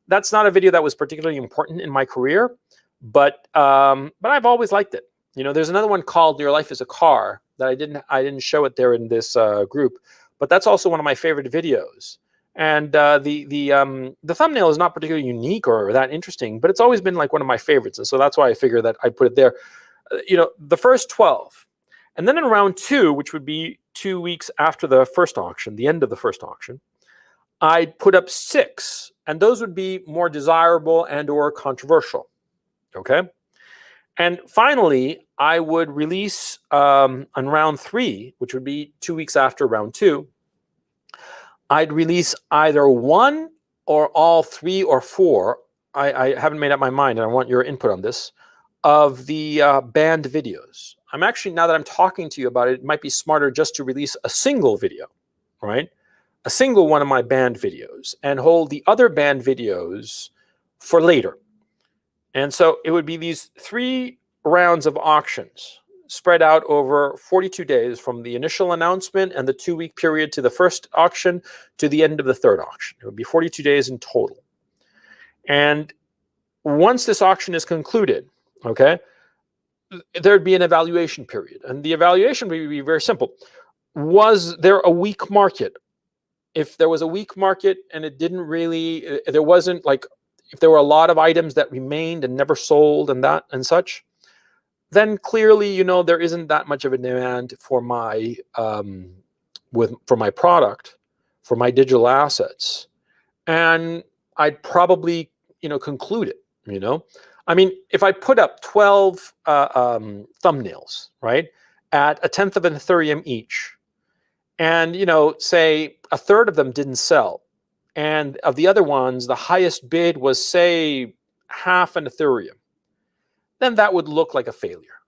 That's not a video that was particularly important in my career, but I've always liked it. You know, there's another one called Your Life is a Car that I didn't show it there in this group, but that's also one of my favorite videos. And the thumbnail is not particularly unique or that interesting, but it's always been like one of my favorites, and so that's why I figure that I put it there. You know, the first 12, and then in round 2, which would be 2 weeks after the first auction, the end of the first auction, I'd put up 6, and those would be more desirable and or controversial. Okay. And finally, I would release on round 3, which would be 2 weeks after round 2, I'd release either 1 or all 3 or 4, I haven't made up my mind, and I want your input on this, of the banned videos. I'm actually, now that I'm talking to you about it, it might be smarter just to release a single video, right? A single one of my banned videos, and hold the other banned videos for later. And so it would be these 3 rounds of auctions spread out over 42 days from the initial announcement and the 2-week period to the first auction to the end of the third auction. It would be 42 days in total. And once this auction is concluded, okay, there'd be an evaluation period. And the evaluation would be very simple. Was there a weak market? If there was a weak market and it didn't really, there wasn't like, if there were a lot of items that remained and never sold and that and such, then clearly, you know, there isn't that much of a demand for my for my product, for my digital assets. And I'd probably, conclude it, I mean, if I put up 12 thumbnails, right, at a tenth of an Ethereum each, and, say a third of them didn't sell, and of the other ones, the highest bid was, say, half an Ethereum, then that would look like a failure.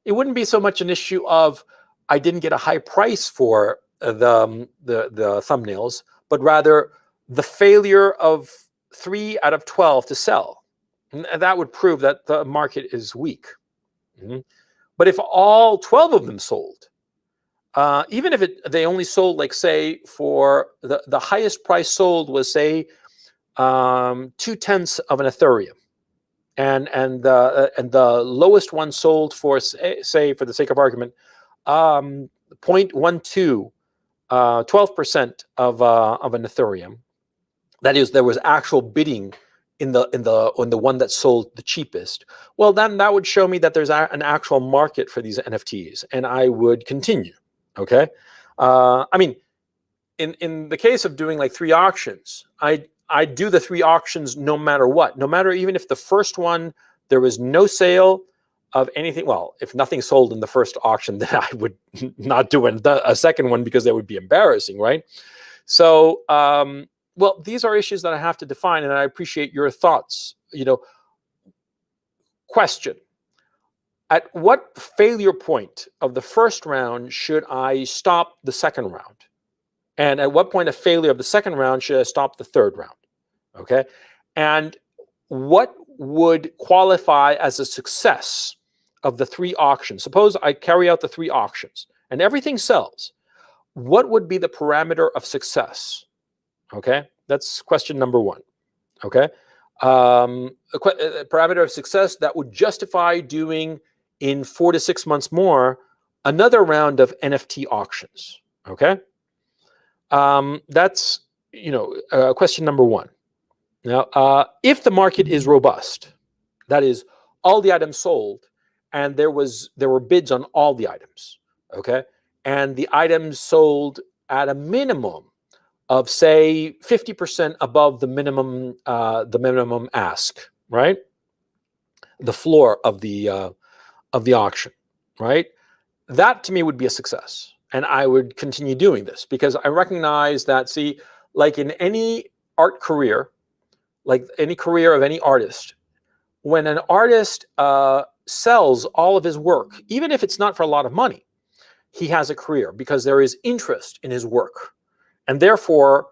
It wouldn't be so much an issue of I didn't get a high price for the thumbnails, but rather the failure of 3 out of 12 to sell. And that would prove that the market is weak. Mm-hmm. But if all 12 of them sold, even if they only sold, like, say, for the highest price sold was, say, 2/10 of an Ethereum, and the lowest one sold for, say, for the sake of argument, 0.12, 12% of an Ethereum. That is, there was actual bidding in the one that sold the cheapest. Well, then that would show me that there's an actual market for these NFTs, and I would continue. Okay, I mean, in the case of doing like 3 auctions, I do the 3 auctions no matter what, no matter, even if the first one there was no sale of anything. Well, if nothing sold in the first auction, then I would not do a second one, because that would be embarrassing, right? So, well, these are issues that I have to define, and I appreciate your thoughts. Question: at what failure point of the first round should I stop the second round? And at what point of failure of the second round should I stop the third round? Okay. And what would qualify as a success of the 3 auctions? Suppose I carry out the 3 auctions and everything sells. What would be the parameter of success? Okay. That's question number 1. Okay. A parameter of success that would justify doing, in 4 to 6 months more, another round of NFT auctions. Okay. That's, question number 1. Now, if the market is robust, that is, all the items sold, and there were bids on all the items, okay, and the items sold at a minimum of, say, 50% above the minimum ask, right, the floor of the auction, right, that to me would be a success. And I would continue doing this, because I recognize that, see, like in any art career, like any career of any artist, when an artist sells all of his work, even if it's not for a lot of money, he has a career, because there is interest in his work. And therefore,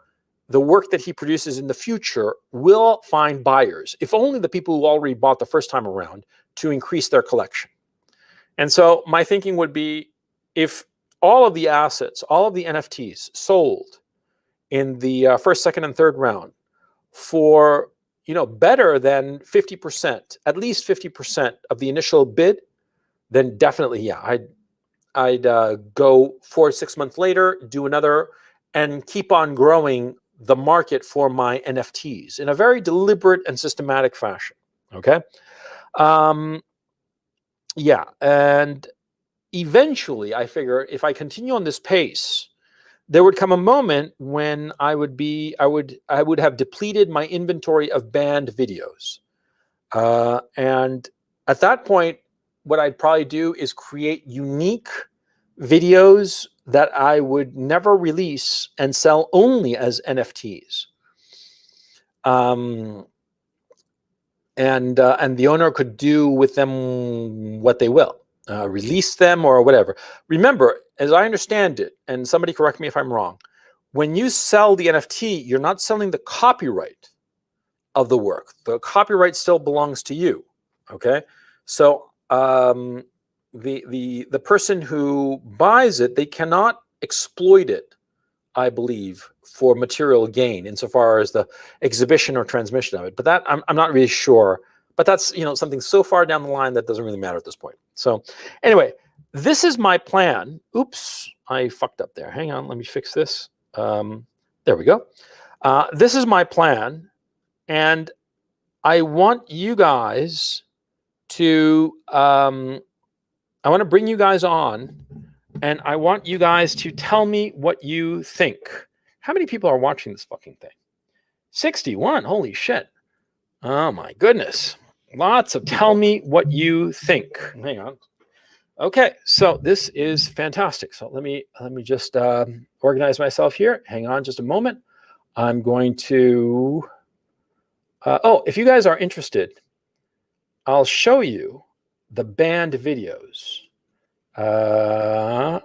the work that he produces in the future will find buyers, if only the people who already bought the first time around, to increase their collection. And so my thinking would be, if all of the assets, all of the NFTs sold in the first, second, and third round for, better than 50%, at least 50% of the initial bid, then definitely, yeah, I'd go 4 to 6 months later, do another, and keep on growing the market for my NFTs in a very deliberate and systematic fashion. Okay. Yeah. And eventually, I figure, if I continue on this pace, there would come a moment when I would have depleted my inventory of banned videos, and at that point, what I'd probably do is create unique videos that I would never release and sell only as NFTs. And the owner could do with them what they will. Release them or whatever. Remember, as I understand it, and somebody correct me if I'm wrong, when you sell the NFT, you're not selling the copyright of the work. The copyright still belongs to you. Okay, so the person who buys it, they cannot exploit it, I believe, for material gain insofar as the exhibition or transmission of it. But that I'm not really sure. But that's, something so far down the line that doesn't really matter at this point. So anyway, this is my plan. Oops, I fucked up there. Hang on, let me fix this. There we go. This is my plan, and I want you guys to, I want to bring you guys on, and I want you guys to tell me what you think. How many people are watching this fucking thing? 61. Holy shit. Oh my goodness. Lots of tell me what you think. Hang on. Okay, so this is fantastic. So let me just organize myself here. Hang on just a moment. I'm going to, oh, if you guys are interested, I'll show you the banned videos. Because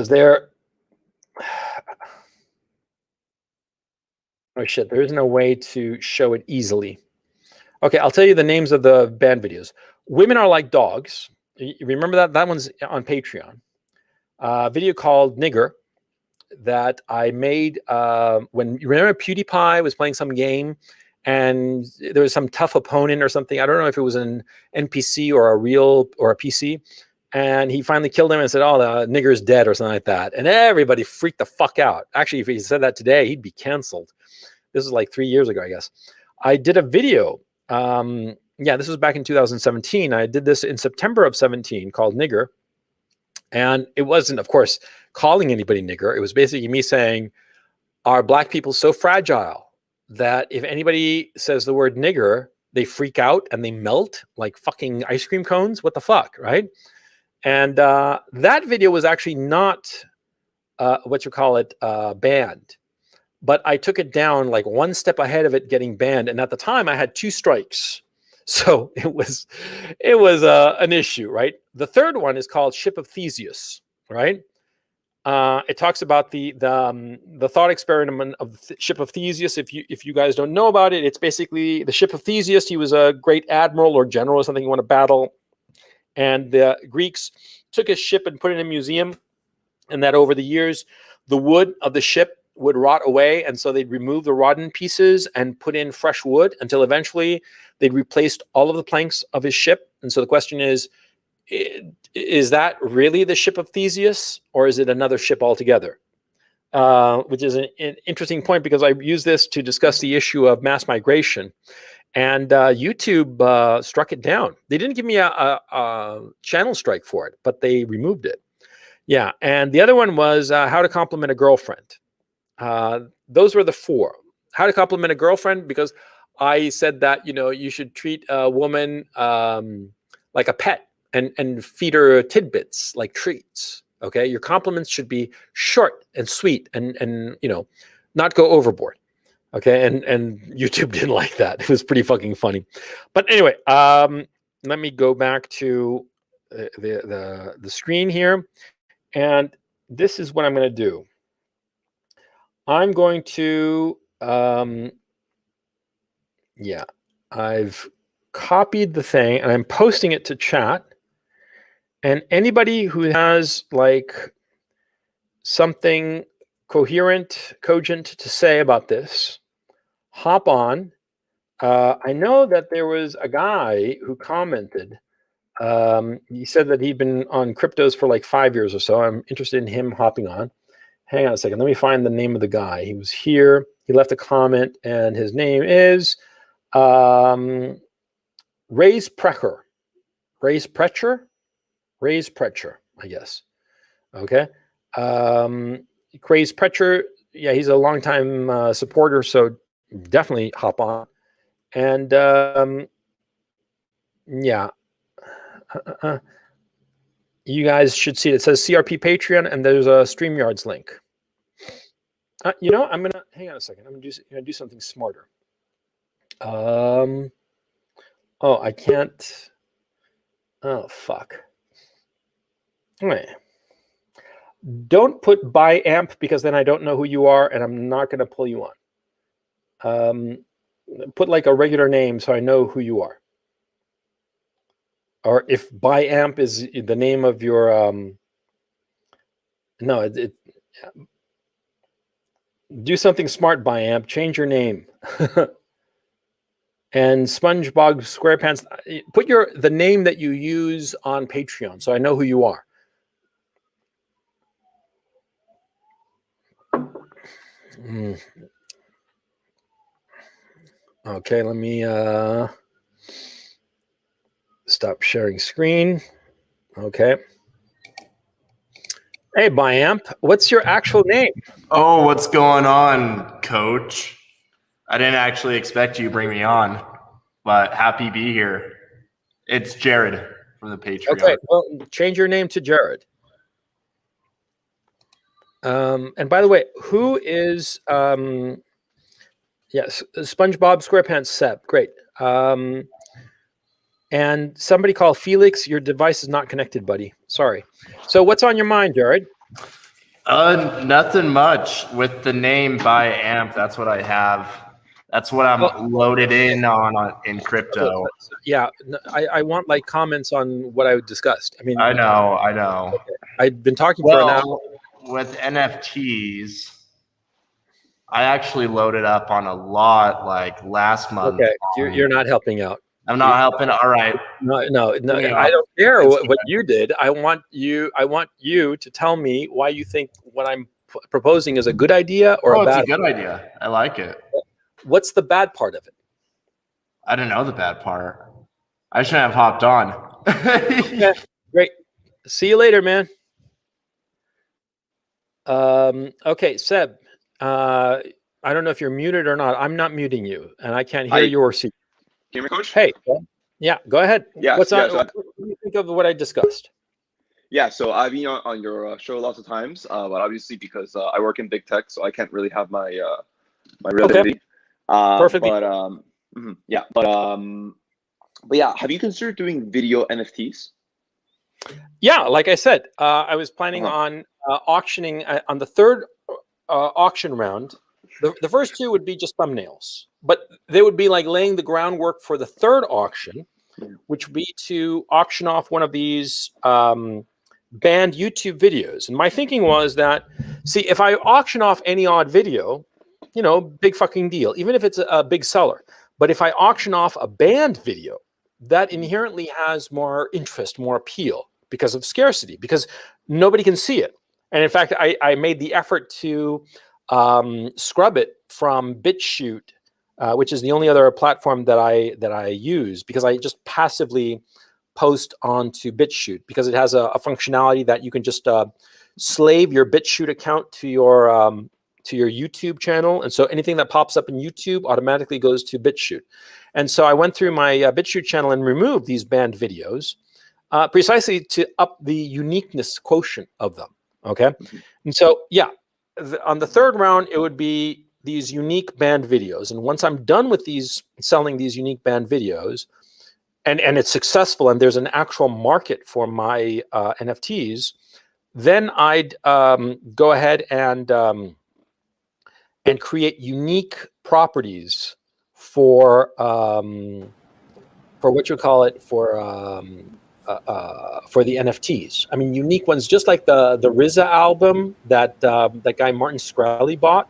they're, oh shit, there is no way to show it easily. Okay, I'll tell you the names of the banned videos. Women Are Like Dogs. You remember that? That one's on Patreon. A video called Nigger that I made when, you remember PewDiePie was playing some game and there was some tough opponent or something. I don't know if it was an NPC or a real or a PC. And he finally killed him and said, oh, the nigger's dead or something like that. And everybody freaked the fuck out. Actually, if he said that today, he'd be canceled. This was like 3 years ago, I guess. I did a video. Yeah, this was back in 2017. I did this in September of 17 called Nigger. And it wasn't, of course, calling anybody nigger. It was basically me saying, are black people so fragile that if anybody says the word nigger, they freak out and they melt like fucking ice cream cones? What the fuck, right? And that video was actually not, what you call it, banned. But I took it down like one step ahead of it getting banned. And at the time I had 2 strikes. So it was an issue, right? The third one is called Ship of Theseus, right? It talks about the thought experiment of the Ship of Theseus. If you guys don't know about it, it's basically the Ship of Theseus. He was a great admiral or general or something you want to battle. And the Greeks took his ship and put it in a museum. And that over the years, the wood of the ship would rot away. And so they'd remove the rotten pieces and put in fresh wood until eventually they'd replaced all of the planks of his ship. And so the question is that really the Ship of Theseus or is it another ship altogether? Which is an interesting point because I use this to discuss the issue of mass migration. And YouTube struck it down. They didn't give me a channel strike for it, but they removed it. Yeah, and the other one was how to compliment a girlfriend. Those were the 4. How to compliment a girlfriend, because I said that, you know, you should treat a woman like a pet and feed her tidbits like treats. Okay, your compliments should be short and sweet and you know, not go overboard. Okay, and YouTube didn't like that. It was pretty fucking funny. But anyway, let me go back to the screen here, and this is what I'm going to do. I'm going to, yeah, I've copied the thing and I'm posting it to chat. And anybody who has like something coherent, cogent to say about this, hop on. I know that there was a guy who commented. He said that he'd been on cryptos for like 5 years or so. I'm interested in him hopping on. Hang on a second. Let me find the name of the guy. He was here. He left a comment, and his name is Ray's Precher. Ray's Precher? Ray's Precher, I guess. Okay. Ray's Precher, yeah, he's a longtime supporter, so definitely hop on. And yeah. You guys should see it. It says CRP Patreon, and there's a StreamYards link. You know, I'm gonna hang on a second. I'm gonna do something smarter. Oh, I can't. Oh fuck. Anyway, don't put by amp because then I don't know who you are, and I'm not gonna pull you on. Put like a regular name so I know who you are. Or if by amp is the name of your no, do something smart by amp. Change your name. And SpongeBob SquarePants, put the name that you use on Patreon so I know who you are. Okay, let me stop sharing screen. Okay. Hey, Byamp, what's your actual name? Oh, what's going on, Coach? I didn't actually expect you to bring me on, but happy to be here. It's Jared from the Okay, Patreon. well, change your name to Jared. And by the way, who is yes, SpongeBob SquarePants Seb? Great. And somebody called Felix. Your device is not connected, buddy. Sorry. So what's on your mind, Jared? Nothing much with the name by AMP. That's what I have. That's what Well, I'm loaded in in okay, crypto. yeah, I want like comments on what I discussed. I mean, I know, I know. okay, I've been talking for an hour. Well, with NFTs, I actually loaded up on a lot like last month. Okay, you're not helping out. I'm not helping. All right. No, I don't care what you did. I want you to tell me why you think what I'm proposing is a good idea or a Oh, it's a bad. good idea. I like it. What's the bad part of it? I didn't know the bad part. I shouldn't have hopped on. Okay, great. See you later, man. Okay, Seb. I don't know if you're muted or not. I'm not muting you, and I can't hear your seat. Can you hear me, Coach? Hey, yeah, go ahead. Yes, What's on? yes. What do you think of what I discussed? Yeah, so I've been on your show lots of times, but obviously because I work in big tech, so I can't really have my my relativity. Perfectly. Yeah, but yeah, have you considered doing video NFTs? Yeah, like I said, I was planning on auctioning on the third auction round. The first two would be just thumbnails, but they would be like laying the groundwork for the third auction, which would be to auction off one of these banned YouTube videos. And my thinking was that, see, if I auction off any odd video, you know, big fucking deal, even if it's a big seller. But if I auction off a banned video, that inherently has more interest, more appeal because of scarcity, because nobody can see it. And in fact, I made the effort to scrub it from BitChute, which is the only other platform that I use, because I just passively post onto BitChute because it has a functionality that you can just slave your BitChute account to your YouTube channel, and so anything that pops up in YouTube automatically goes to BitChute. And so I went through my BitChute channel and removed these banned videos precisely to up the uniqueness quotient of them. Okay, and so yeah, on the third round it would be these unique banned videos, and once I'm done with these selling these unique banned videos, and it's successful, and there's an actual market for my NFTs, then I'd go ahead and create unique properties for what you call it, for the NFTs. I mean, unique ones, just like the RZA album that that guy Martin Shkreli bought.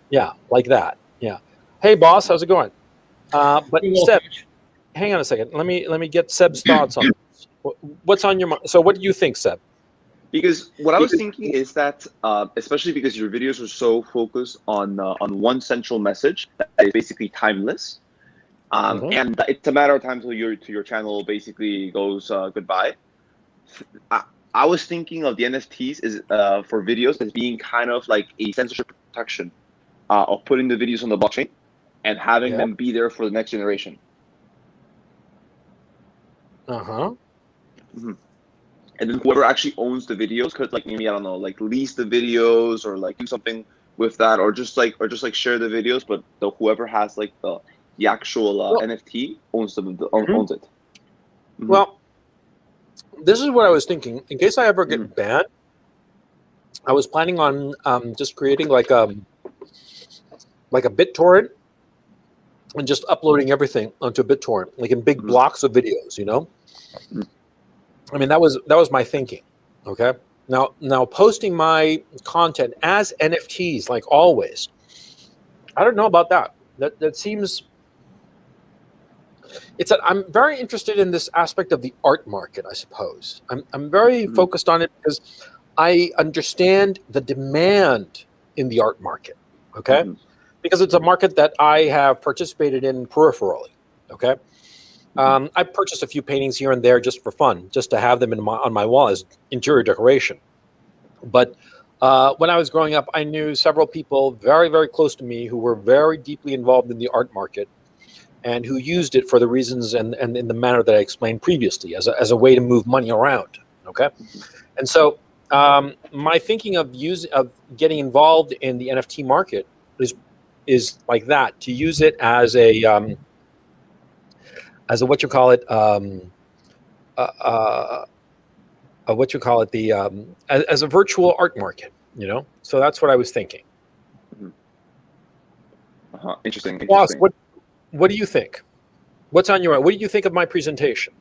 Yeah, like that. Yeah. Hey, boss, how's it going? But Seb, hang on a second. Let me get Seb's thoughts on this. What's on your mind? So, what do you think, Seb? Because what I was thinking is that, especially because your videos are so focused on one central message that is basically timeless, and it's a matter of time till your channel basically goes goodbye. I was thinking of the NFTs is for videos as being kind of like a censorship protection of putting the videos on the blockchain and having them be there for the next generation. And then whoever actually owns the videos could, like, maybe, I don't know, like lease the videos or like do something with that, or just like share the videos, but whoever has like the actual NFT owns them, owns it. Well, this is what I was thinking. In case I ever get banned, I was planning on just creating like a BitTorrent and just uploading everything onto a BitTorrent, like in big blocks of videos, you know? I mean, that was my thinking. Okay. Now posting my content as NFTs, like always, I don't know about that. That seems. I'm very interested in this aspect of the art market, I suppose. I'm very focused on it because I understand the demand in the art market. Okay. Because it's a market that I have participated in peripherally. Okay. I purchased a few paintings here and there just for fun, just to have them on my wall as interior decoration. But when I was growing up, I knew several people very, very close to me who were very deeply involved in the art market and who used it for the reasons and in the manner that I explained previously as a way to move money around. Okay. And so my thinking of getting involved in the NFT market is like that, to use it as a what you call it, what you call it, the as a virtual art market, you know. So that's what I was thinking. Interesting. Boss, what do you think? What's on your mind? What do you think of my presentation?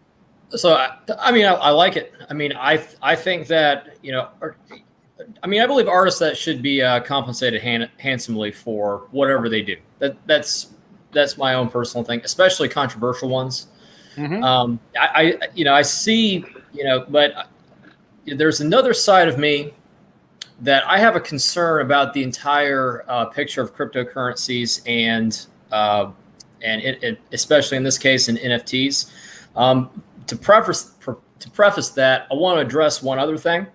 So I mean, I like it. I mean, I think that, you know, I mean, I believe artists that should be compensated handsomely for whatever they do. That's my own personal thing, especially controversial ones. Mm-hmm. I see, you know, but there's another side of me that I have a concern about the entire picture of cryptocurrencies and especially in this case in NFTs. To preface that, I want to address one other thing.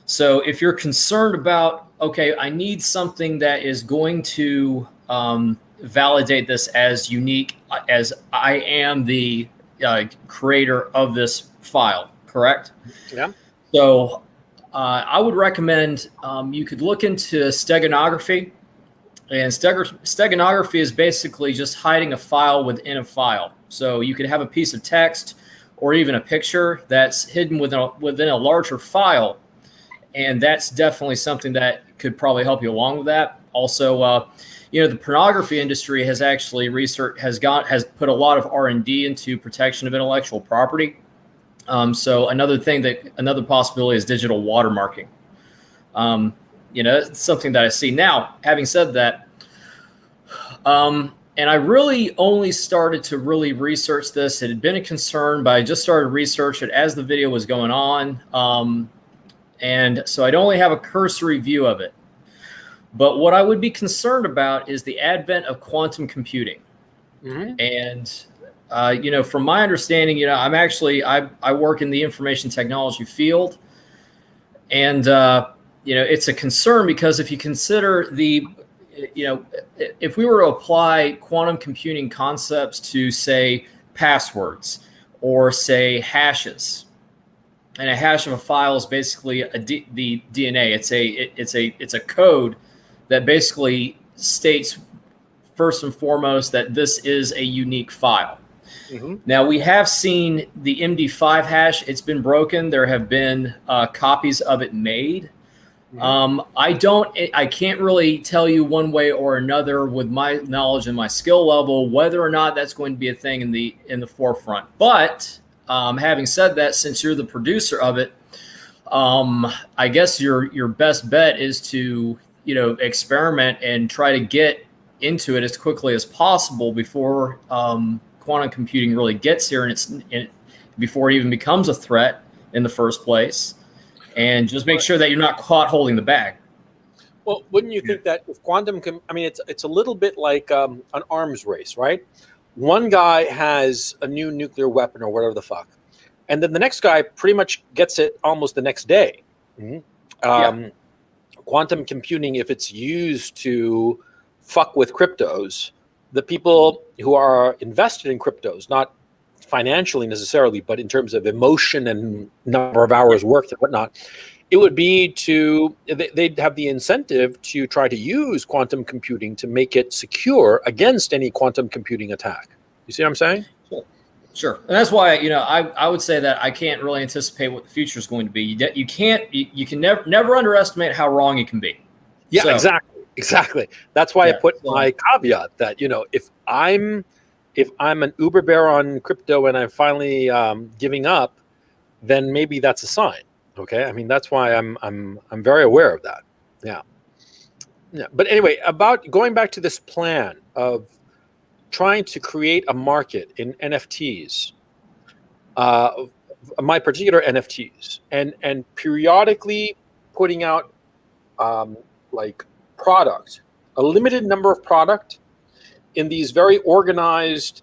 So if you're concerned about, okay, I need something that is going to validate this as unique as I am the creator of this file, correct? Yeah. So I would recommend you could look into steganography. And steganography is basically just hiding a file within a file. So you could have a piece of text or even a picture that's hidden within a larger file. And that's definitely something that could probably help you along with that. Also, you know, the pornography industry has actually has put a lot of R&D into protection of intellectual property. So another possibility is digital watermarking. You know, it's something that I see now. Having said that, and I really only started to really research this. It had been a concern, but I just started research it as the video was going on. And so I'd only have a cursory view of it. But what I would be concerned about is the advent of quantum computing. Mm-hmm. And, you know, from my understanding, you know, I work in the information technology field. And, you know, it's a concern because if you consider you know, if we were to apply quantum computing concepts to, say, passwords or, say, hashes, and a hash of a file is basically the DNA. It's a code that basically states first and foremost that this is a unique file. Mm-hmm. Now, we have seen the MD5 hash. It's been broken. There have been copies of it made. Mm-hmm. I can't really tell you one way or another with my knowledge and my skill level whether or not that's going to be a thing in the forefront. But having said that, since you're the producer of it, I guess your best bet is to, you know, experiment and try to get into it as quickly as possible before quantum computing really gets here and before it even becomes a threat in the first place. And just make sure that you're not caught holding the bag. Well, wouldn't you think that if I mean, it's a little bit like an arms race, right? One guy has a new nuclear weapon or whatever the fuck, and then the next guy pretty much gets it almost the next day. Mm-hmm. Quantum computing, if it's used to fuck with cryptos, the people who are invested in cryptos, not financially necessarily, but in terms of emotion and number of hours worked and whatnot, it would be they'd have the incentive to try to use quantum computing to make it secure against any quantum computing attack. You see what I'm saying? Sure. And that's why, you know, I would say that I can't really anticipate what the future is going to be. You can never underestimate how wrong it can be. Yeah, so, exactly. That's why I put my caveat that, you know, if I'm an uber bear on crypto and I'm finally giving up, then maybe that's a sign. Okay, I mean, that's why I'm very aware of that. Yeah. But anyway, about going back to this plan of trying to create a market in NFTs, my particular NFTs, and periodically putting out like product, a limited number of product in these very organized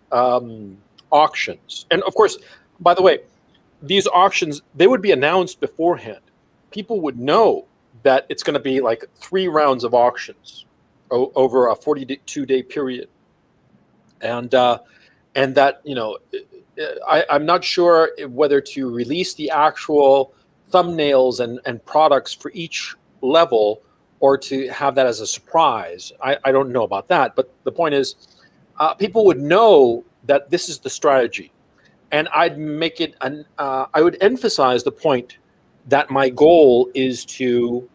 auctions. And of course, by the way, these auctions, they would be announced beforehand. People would know that it's going to be like 3 rounds of auctions over a 42-day period, and that, you know, I'm not sure whether to release the actual thumbnails and products for each level or to have that as a surprise. I don't know about that, but the point is, people would know that this is the strategy, and I'd make it I would emphasize the point that my goal is to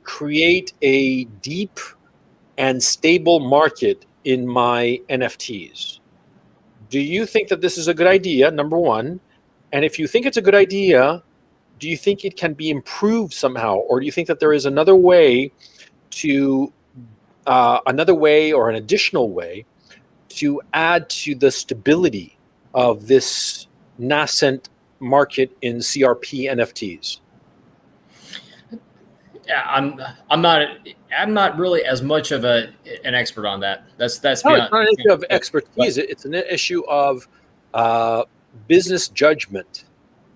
create a deep and stable market in my NFTs. Do you think that this is a good idea, number one? And if you think it's a good idea, do you think it can be improved somehow? Or do you think that there is another way or an additional way to add to the stability of this nascent market in CRP NFTs? Yeah, I'm not really as much of an expert on that. That's No, it's not an issue of expertise. It's an issue of business judgment.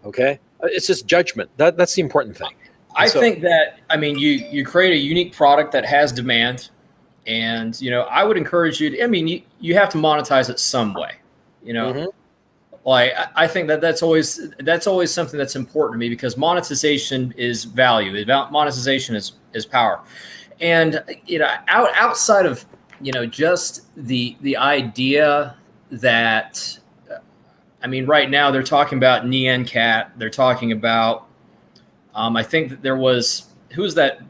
Okay, it's just judgment. That's the important thing. I think that, I mean, you create a unique product that has demand, and, you know, I would encourage you to, I mean, you have to monetize it some way, you know. Mm-hmm. Like, I think that's always something that's important to me, because monetization is value. Monetization is power. And, you know, outside of, you know, just the idea that, I mean, right now they're talking about Nyan Cat. They're talking about, I think that there was, who was that?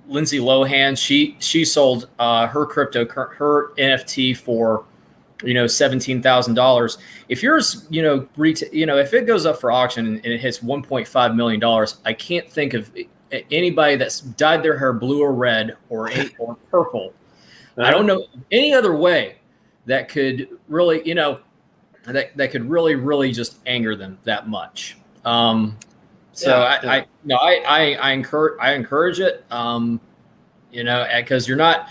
Lindsay Lohan. She sold her NFT for, you know, $17,000. If yours, you know, if it goes up for auction and it hits $1.5 million, I can't think of anybody that's dyed their hair blue or red or purple. I don't know any other way that could really, you know, that could really just anger them that much. I encourage it. You know, because you're not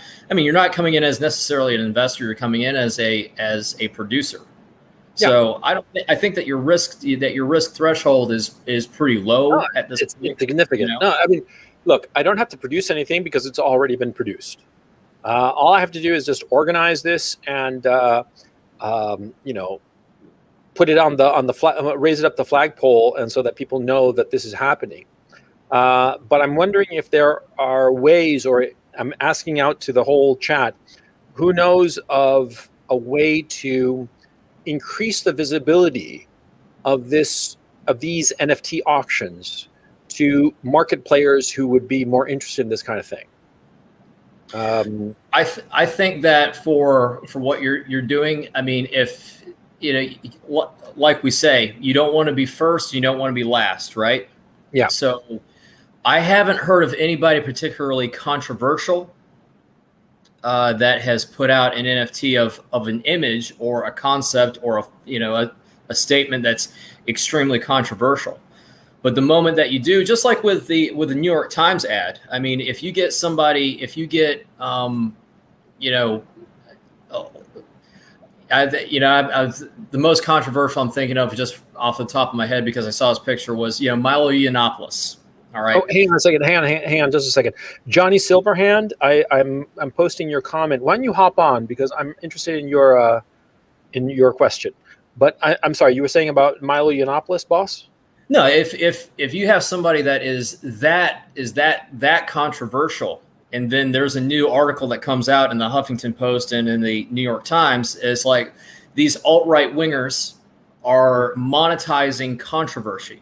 coming in as necessarily an investor. You're coming in as a producer. So I think that your risk threshold is pretty low at this point. It's significant. You know? No, I mean, look, I don't have to produce anything because it's already been produced. All I have to do is just organize this and you know, put it on the flag, raise it up the flagpole, and so that people know that this is happening. But I'm wondering if there are ways, or I'm asking out to the whole chat, who knows of a way to increase the visibility of these NFT auctions to market players who would be more interested in this kind of thing. I think that for what you're doing, I mean, if, you know, like we say, you don't want to be first, you don't want to be last, right? Yeah. So I haven't heard of anybody particularly controversial that has put out an NFT of an image or a concept or a statement that's extremely controversial. But the moment that you do, just like with the New York Times ad, I mean, if you get the most controversial I'm thinking of just off the top of my head, because I saw his picture, was, you know, Milo Yiannopoulos. All right. Oh, hang on a second. Hang on just a second. Johnny Silverhand, I'm posting your comment. Why don't you hop on, because I'm interested in your question. But I'm sorry, you were saying about Milo Yiannopoulos, boss? No, if you have somebody that is that controversial, and then there's a new article that comes out in the Huffington Post and in the New York Times, it's like these alt-right wingers are monetizing controversy.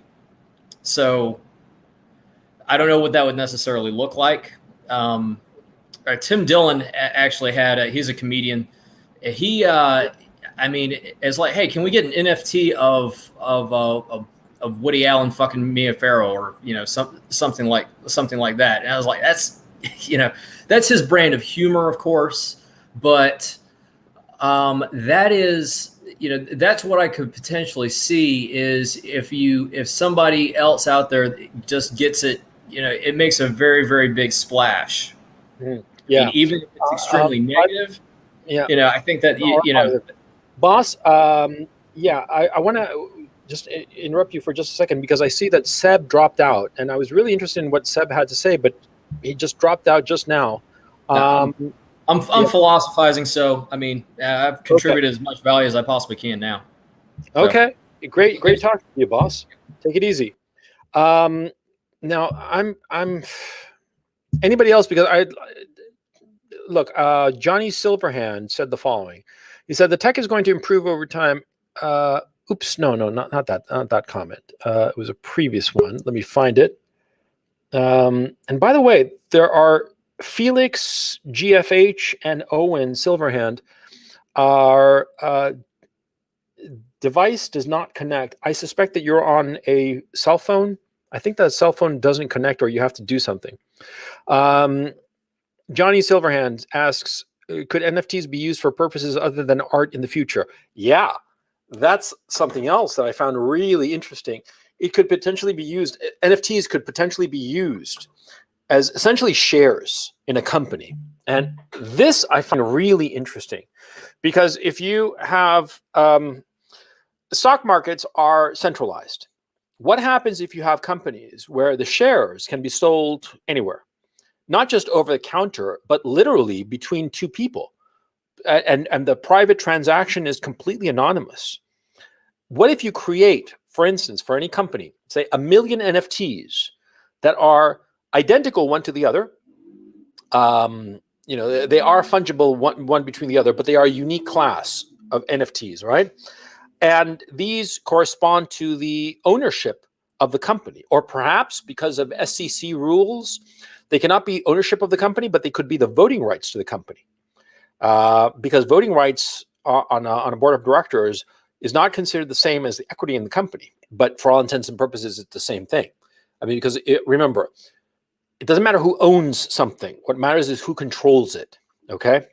So I don't know what that would necessarily look like. Tim Dillon actually he's a comedian. He, I mean, it's like, hey, can we get an NFT of Woody Allen fucking Mia Farrow, or, you know, something like that? And I was like, that's, you know, that's his brand of humor, of course, but that is, you know, that's what I could potentially see, is if somebody else out there just gets it, you know, it makes a very, very big splash. Yeah. And even if it's extremely negative, yeah, you know, I think that, you know, boss, yeah, I want to just interrupt you for just a second because I see that Seb dropped out, and I was really interested in what Seb had to say, but he just dropped out just now. I'm yeah. philosophizing, so I mean, I've contributed as much value as I possibly can now. So. Okay, great talking to you, boss. Take it easy. Now I'm anybody else, because I look, Johnny Silverhand said the following. He said the tech is going to improve over time. Oops, no, not that comment. It was a previous one. Let me find it. And by the way, there are Felix, GFH, and Owen Silverhand. Our device does not connect. I suspect that you're on a cell phone. I think that cell phone doesn't connect, or you have to do something. Johnny Silverhand asks, could NFTs be used for purposes other than art in the future? Yeah, that's something else that I found really interesting. It could potentially be used, NFTs could potentially be used as essentially shares in a company. And this I find really interesting, because if you have, stock markets are centralized. What happens if you have companies where the shares can be sold anywhere? Not just over the counter, but literally between two people. And the private transaction is completely anonymous. What if you create, for instance, for any company, say 1 million NFTs that are identical one to the other? They are fungible one between the other, but they are a unique class of NFTs, right? And these correspond to the ownership of the company, or perhaps because of SEC rules, they cannot be ownership of the company, but they could be the voting rights to the company. Because voting rights on a board of directors is not considered the same as the equity in the company, but for all intents and purposes, it's the same thing. I mean, because remember, it doesn't matter who owns something. What matters is who controls it, okay?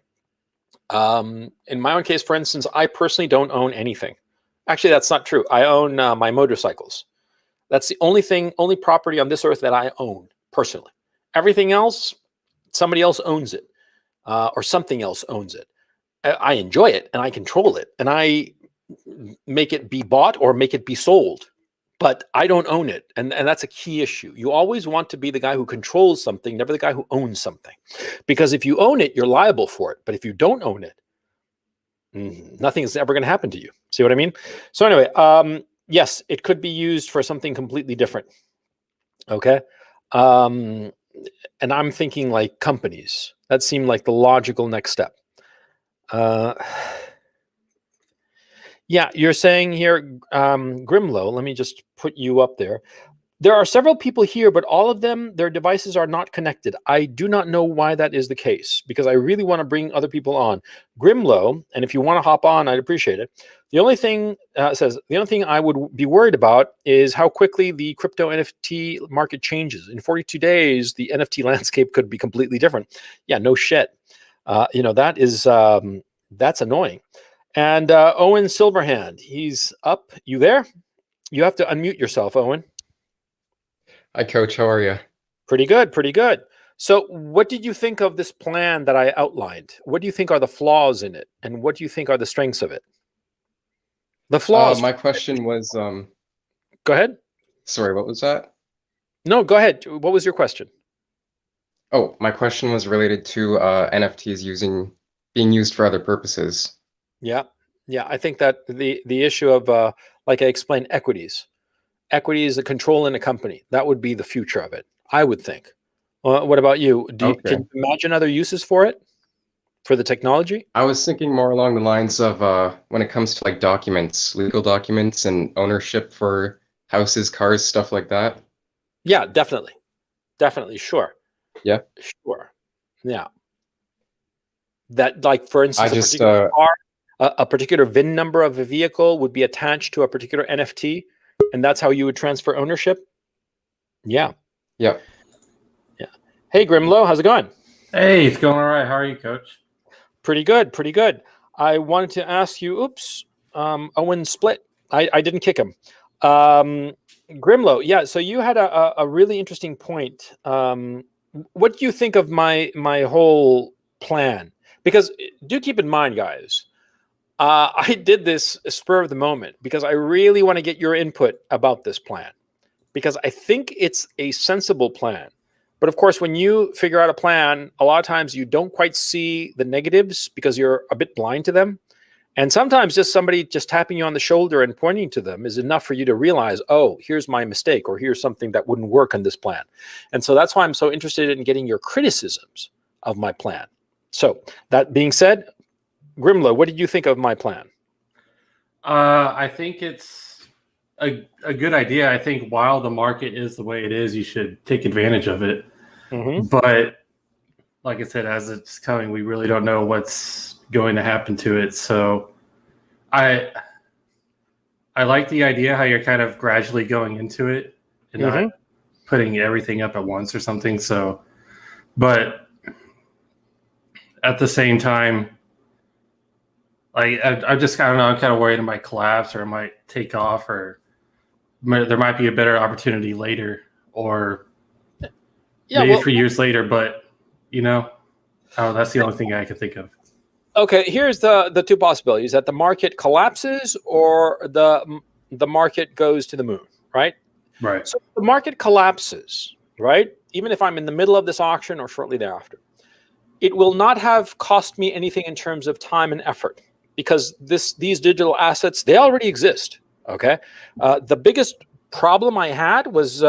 In my own case, for instance, I personally don't own anything. Actually, that's not true. I own my motorcycles. That's the only property on this earth that I own personally. Everything else, somebody else owns it, or something else owns it. I enjoy it and I control it, and I make it be bought or make it be sold, but I don't own it. And that's a key issue. You always want to be the guy who controls something, never the guy who owns something. Because if you own it, you're liable for it. But if you don't own it, nothing is ever going to happen to you. See what I mean? So anyway, yes, it could be used for something completely different. Okay. And I'm thinking like companies. That seemed like the logical next step. Yeah, you're saying here, Grimlow, let me just put you up there. There are several people here, but all of them, their devices are not connected. I do not know why that is the case, because I really want to bring other people on. Grimlow, and if you want to hop on, I'd appreciate it. The only thing, the only thing I would be worried about is how quickly the crypto NFT market changes. In 42 days, the NFT landscape could be completely different. Yeah, no shit. That is, that's annoying. And Owen Silverhand, he's up. You there? You have to unmute yourself, Owen. Hi, Coach. How are you? Pretty good, pretty good. So what did you think of this plan that I outlined? What do you think are the flaws in it? And what do you think are the strengths of it? The flaws. My question was, Go ahead. sorry, what was that? No, go ahead. What was your question? Oh, my question was related to NFTs being used for other purposes. Yeah. I think that the issue of, like I explained, equities. Equity is a control in a company. That would be the future of it, I would think. What about you? Can you imagine other uses for it, for the technology? I was thinking more along the lines of when it comes to like documents, legal documents and ownership for houses, cars, stuff like that. Yeah, definitely. Definitely. Sure. Yeah. Sure. Yeah. That, like, for instance, a particular VIN number of a vehicle would be attached to a particular NFT, and that's how you would transfer ownership. Yeah. Yeah. Hey, Grimlow, how's it going? Hey, it's going all right. How are you, Coach? Pretty good, pretty good. I wanted to ask you, Owen split. I didn't kick him. Grimlow, yeah, so you had a really interesting point. What do you think of my whole plan? Because do keep in mind, guys, I did this spur of the moment because I really want to get your input about this plan, because I think it's a sensible plan. But of course, when you figure out a plan, a lot of times you don't quite see the negatives because you're a bit blind to them. And sometimes just somebody just tapping you on the shoulder and pointing to them is enough for you to realize, oh, here's my mistake, or here's something that wouldn't work on this plan. And so that's why I'm so interested in getting your criticisms of my plan. So that being said, Grimla, what did you think of my plan? I think it's a good idea. I think while the market is the way it is, you should take advantage of it. Mm-hmm. But like I said, as it's coming, we really don't know what's going to happen to it. So I like the idea how you're kind of gradually going into it and not putting everything up at once or something. So, but at the same time, like I just, I don't know, I'm kind of worried it might collapse or it might take off, or there might be a better opportunity later, or maybe a few years later. But that's the only thing I can think of. Okay, here's the two possibilities: that the market collapses or the market goes to the moon, right? Right. So if the market collapses, right? Even if I'm in the middle of this auction or shortly thereafter, it will not have cost me anything in terms of time and effort, because these digital assets, they already exist. Okay, the biggest problem I had was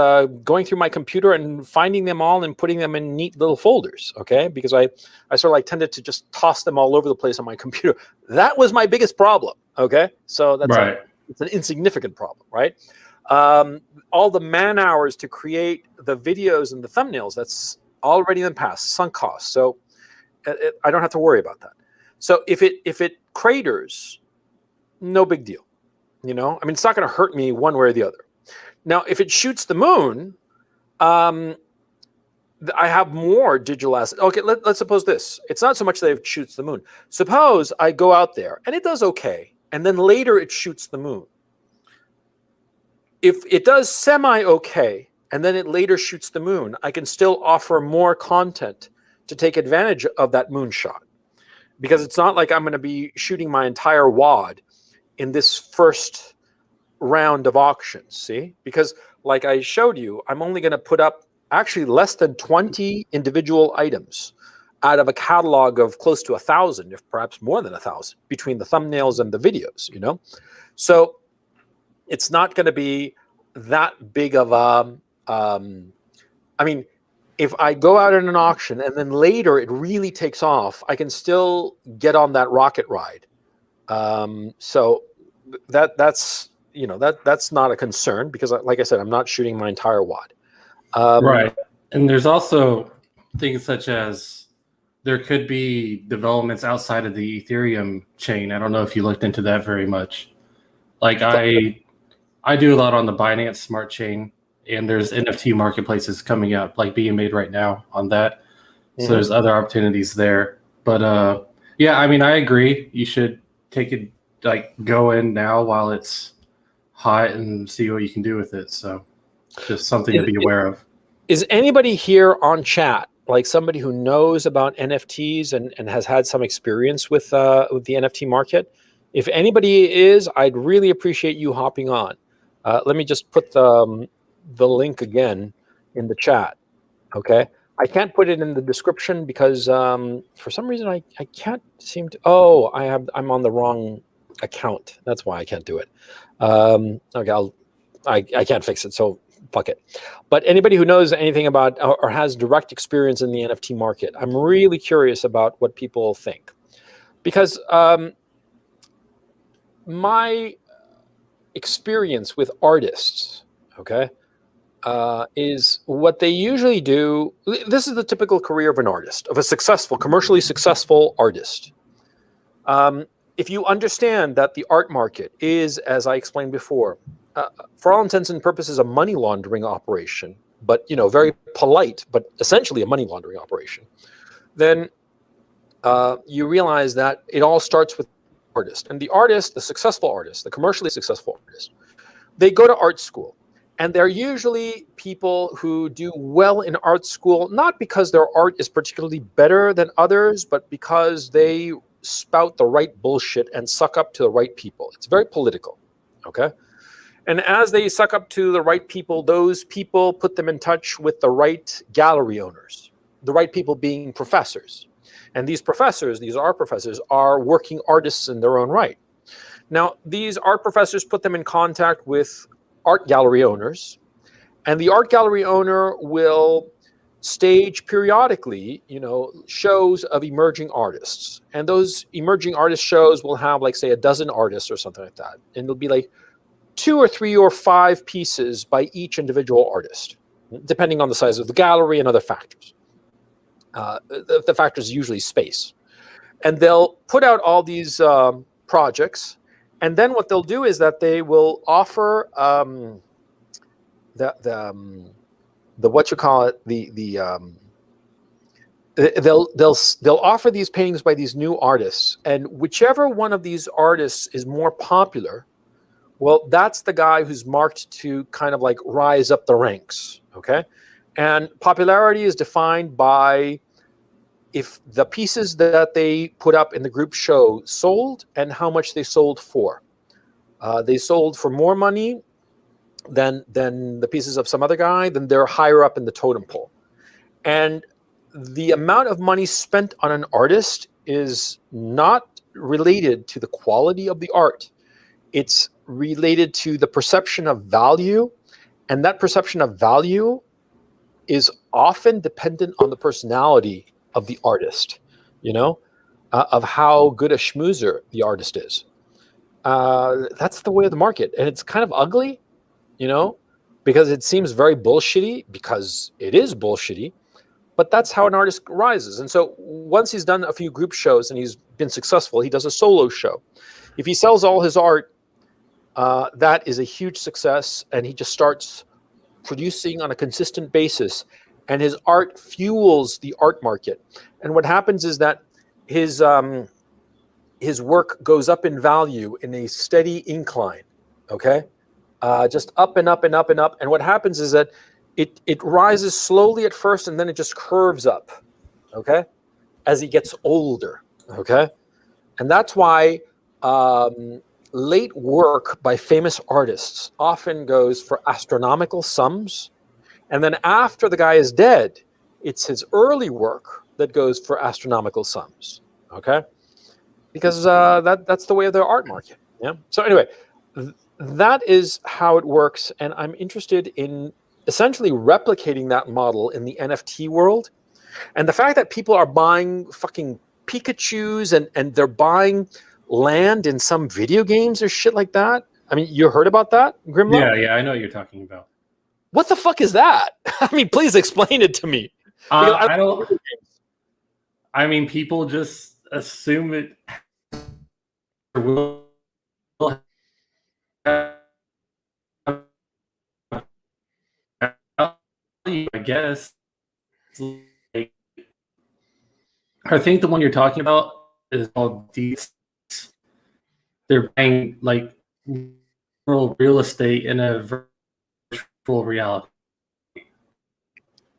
going through my computer and finding them all and putting them in neat little folders. Okay, because I sort of like tended to just toss them all over the place on my computer. That was my biggest problem. Okay, so that's right. It's an insignificant problem, right? All the man hours to create the videos and the thumbnails, that's already in the past, sunk costs. So I don't have to worry about that. So if it craters, no big deal. I mean, it's not going to hurt me one way or the other. Now, if it shoots the moon, I have more digital assets. Okay, let's suppose this. It's not so much that it shoots the moon. Suppose I go out there and it does okay, and then later it shoots the moon. If it does semi-okay, and then it later shoots the moon, I can still offer more content to take advantage of that moonshot. Because it's not like I'm going to be shooting my entire wad in this first round of auctions, see? Because like I showed you, I'm only going to put up actually less than 20 individual items out of a catalog of close to 1,000, if perhaps more than 1,000, between the thumbnails and the videos, So it's not going to be that big of a, I mean, if I go out in an auction and then later it really takes off, I can still get on that rocket ride. So that's not a concern, because like I said, I'm not shooting my entire wad. Right. And there's also things such as there could be developments outside of the Ethereum chain. I don't know if you looked into that very much. Like I do a lot on the Binance Smart Chain, and there's NFT marketplaces coming up, like being made right now on that. So there's other opportunities there. But yeah, I mean, I agree. You should take it, like go in now while it's hot and see what you can do with it. So just something to be aware of. Is anybody here on chat, like somebody who knows about NFTs and has had some experience with the NFT market? If anybody is, I'd really appreciate you hopping on. Let me just put the link again in the chat. Okay, I can't put it in the description because for some reason I can't seem to. Oh, I'm on the wrong account. That's why I can't do it. Okay, I can't fix it. So fuck it. But anybody who knows anything about or has direct experience in the NFT market, I'm really curious about what people think, because my experience with artists, okay, is what they usually do. This is the typical career of an artist, of a commercially successful artist. If you understand that the art market is, as I explained before, for all intents and purposes, a money laundering operation, but very polite, but essentially a money laundering operation, then you realize that it all starts with the artist. And the artist, the successful artist, the commercially successful artist, they go to art school. And they're usually people who do well in art school, not because their art is particularly better than others, but because they spout the right bullshit and suck up to the right people. It's very political, okay? And as they suck up to the right people, those people put them in touch with the right gallery owners, the right people being professors. And these professors, these art professors, are working artists in their own right. Now, these art professors put them in contact with art gallery owners, and the art gallery owner will stage periodically, shows of emerging artists. And those emerging artist shows will have, like, say, a dozen artists or something like that. And it'll be like 2 or 3 or 5 pieces by each individual artist, depending on the size of the gallery and other factors. The factor is usually space. And they'll put out all these projects, and then what they'll do is that they will offer they'll offer these paintings by these new artists, and whichever one of these artists is more popular, well, that's the guy who's marked to kind of like rise up the ranks, okay? And popularity is defined by if the pieces that they put up in the group show sold and how much they sold for. They sold for more money than the pieces of some other guy, then they're higher up in the totem pole. And the amount of money spent on an artist is not related to the quality of the art. It's related to the perception of value, and that perception of value is often dependent on the personality of the artist, of how good a schmoozer the artist is. That's the way of the market, and it's kind of ugly, because it seems very bullshitty, because it is bullshitty, but that's how an artist rises. And so once he's done a few group shows and he's been successful, he does a solo show. If he sells all his art, that is a huge success, and he just starts producing on a consistent basis, and his art fuels the art market. And what happens is that his work goes up in value in a steady incline, okay? Just up and up and up and up. And what happens is that it rises slowly at first, and then it just curves up, okay, as he gets older, okay? And that's why late work by famous artists often goes for astronomical sums. And then after the guy is dead, it's his early work that goes for astronomical sums, okay? Because that's the way of the art market, yeah? So anyway, that is how it works, and I'm interested in essentially replicating that model in the NFT world. And the fact that people are buying fucking Pikachus and they're buying land in some video games or shit like that. I mean, you heard about that, Grimlow? Yeah, I know what you're talking about. What the fuck is that? I mean, please explain it to me. I don't. I mean, people just assume it will have value, I guess. Like, I think the one you're talking about is called Deets. They're buying like real estate in a virtual reality.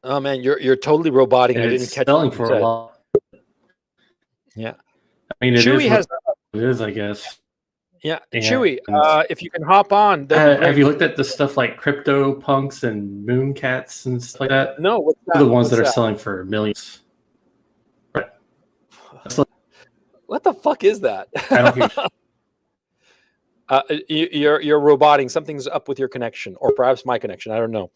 Oh man, you're totally robotic. And I didn't it's catch selling what you for said. a lot. Yeah. I mean, it Chewy is has. what it is, I guess. Yeah, And Chewy. If you can hop on. that'd be have great. you looked at the stuff like crypto punks and moon cats and stuff like that? No, what's that? They're the ones What's that are that? selling for millions. Right. What the fuck is that? I don't think You're roboting. Something's up with your connection, or perhaps my connection. I don't know.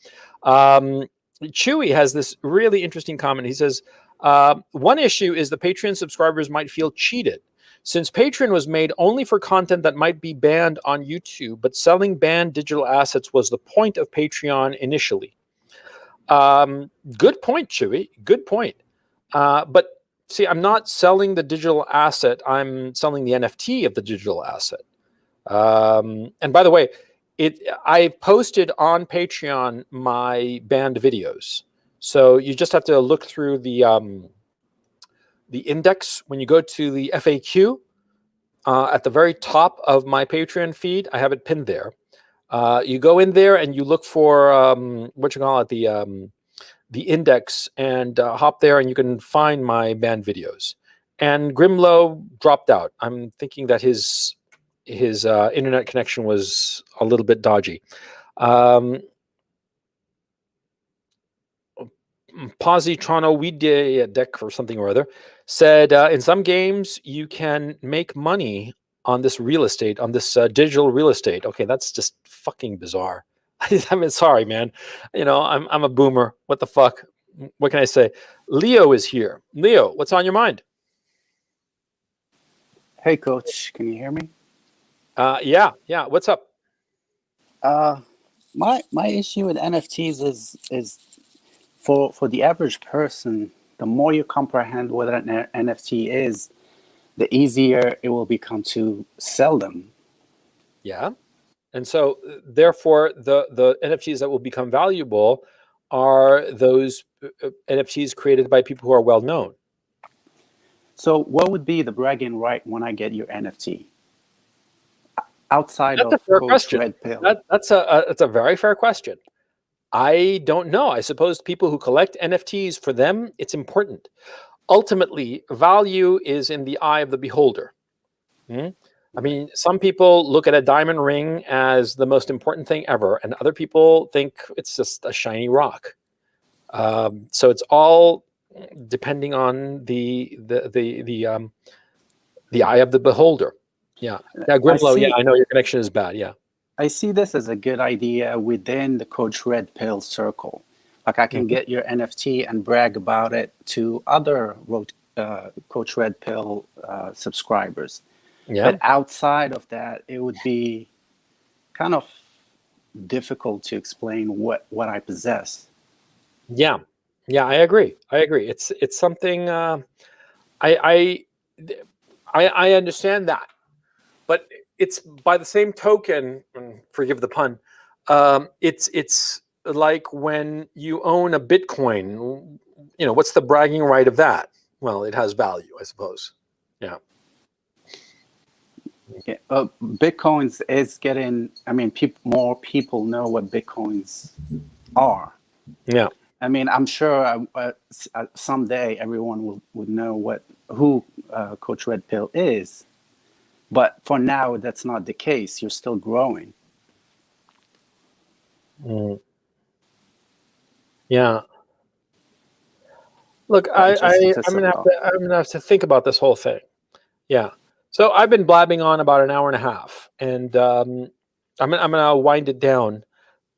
Chewy has this really interesting comment. He says, one issue is the Patreon subscribers might feel cheated, since Patreon was made only for content that might be banned on YouTube, but selling banned digital assets was the point of Patreon initially. Good point, Chewy. Good point. But see, I'm not selling the digital asset. I'm selling the NFT of the digital asset. And by the way, I posted on Patreon my banned videos. So you just have to look through the index. When you go to the FAQ, at the very top of my Patreon feed, I have it pinned there. You go in there and you look for the index, and hop there, and you can find my banned videos. and Grimlow dropped out. I'm thinking that his internet connection was a little bit dodgy. Positron we did a deck or something or other said in some games you can make money on this real estate, on this digital real estate. Okay, that's just fucking bizarre. I mean, sorry, man. You know, I'm a boomer. What the fuck? What can I say? Leo is here. Leo, what's on your mind? Hey, Coach, can you hear me? Yeah. What's up? My issue with NFTs is for the average person, the more you comprehend what an NFT is, the easier it will become to sell them. Yeah. And so therefore the NFTs that will become valuable are those NFTs created by people who are well known. So what would be the bragging right when I get your NFT? Outside That's of a fair Coach question. Red Pill. That's a very fair question. I don't know. I suppose people who collect NFTs, for them, it's important. Ultimately, value is in the eye of the beholder. I mean, some people look at a diamond ring as the most important thing ever, and other people think it's just a shiny rock. So it's all depending on the eye of the beholder. Yeah. Now, Grimlow, yeah, I know your connection is bad. Yeah. I see this as a good idea within the Coach Red Pill circle. Like I can get your NFT and brag about it to other Coach Red Pill subscribers. Yeah. But outside of that, it would be kind of difficult to explain what I possess. Yeah, I agree. It's something I understand that, but it's by the same token, and forgive the pun, it's like when you own a Bitcoin, you know, what's the bragging right of that? Well, it has value, I suppose. Yeah. Yeah, Bitcoins is getting, I mean, more people know what Bitcoins are. Yeah. I mean, I'm sure someday everyone would know who Coach Red Pill is. But for now, that's not the case. You're still growing. Yeah. Look, I'm gonna have to think about this whole thing. Yeah. So I've been blabbing on about an hour and a half, and I'm gonna wind it down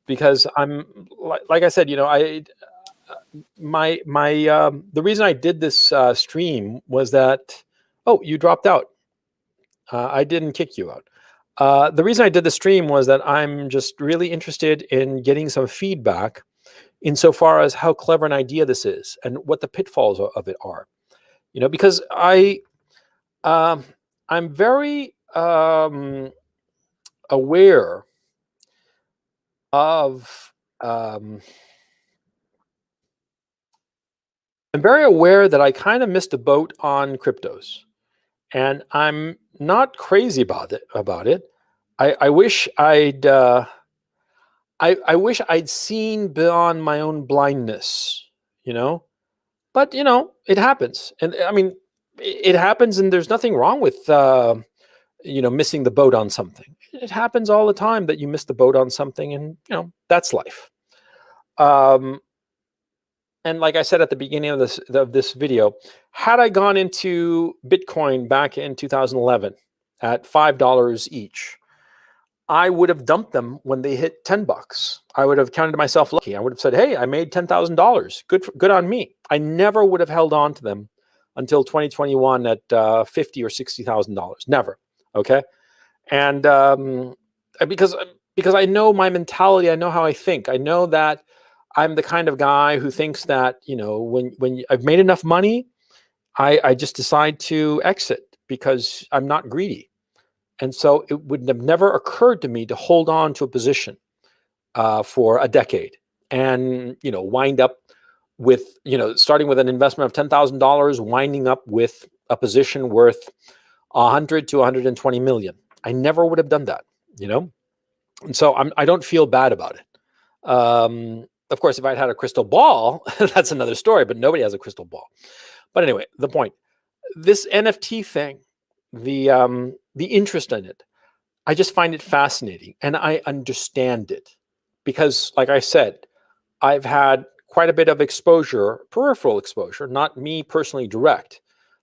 because I'm like I said, you know, the reason I did this stream was that you dropped out. I didn't kick you out. The reason I did the stream was that I'm just really interested in getting some feedback insofar as how clever an idea this is and what the pitfalls of it are. You know, because I'm very aware of I'm very aware that I kind of missed a boat on cryptos, and I'm not crazy about it. I wish I'd I wish I'd seen beyond my own blindness, you know. But you know, it happens, and I mean, it happens, and there's nothing wrong with you know, missing the boat on something. It happens all the time that you miss the boat on something, and you know, that's life. And like I said at the beginning of this video, had I gone into Bitcoin back in 2011 at $5 each, I would have dumped them when they hit $10. I would have counted myself lucky. I would have said, "Hey, I made $10,000. Good on me." I never would have held on to them until 2021 at $50,000 or $60,000. Never. Okay, and because I know my mentality, I know how I think. I know that I'm the kind of guy who thinks that, you know, when I've made enough money, I just decide to exit because I'm not greedy. And so it would have never occurred to me to hold on to a position for a decade and, you know, wind up with, you know, starting with an investment of $10,000, winding up with a position worth 100 to 120 million. I never would have done that, you know? And so I don't feel bad about it. Of course, if I'd had a crystal ball, that's another story, but nobody has a crystal ball. But anyway, the point, this NFT thing, the interest in it, I just find it fascinating, and I understand it because, like I said, I've had quite a bit of exposure, peripheral exposure, not me personally direct,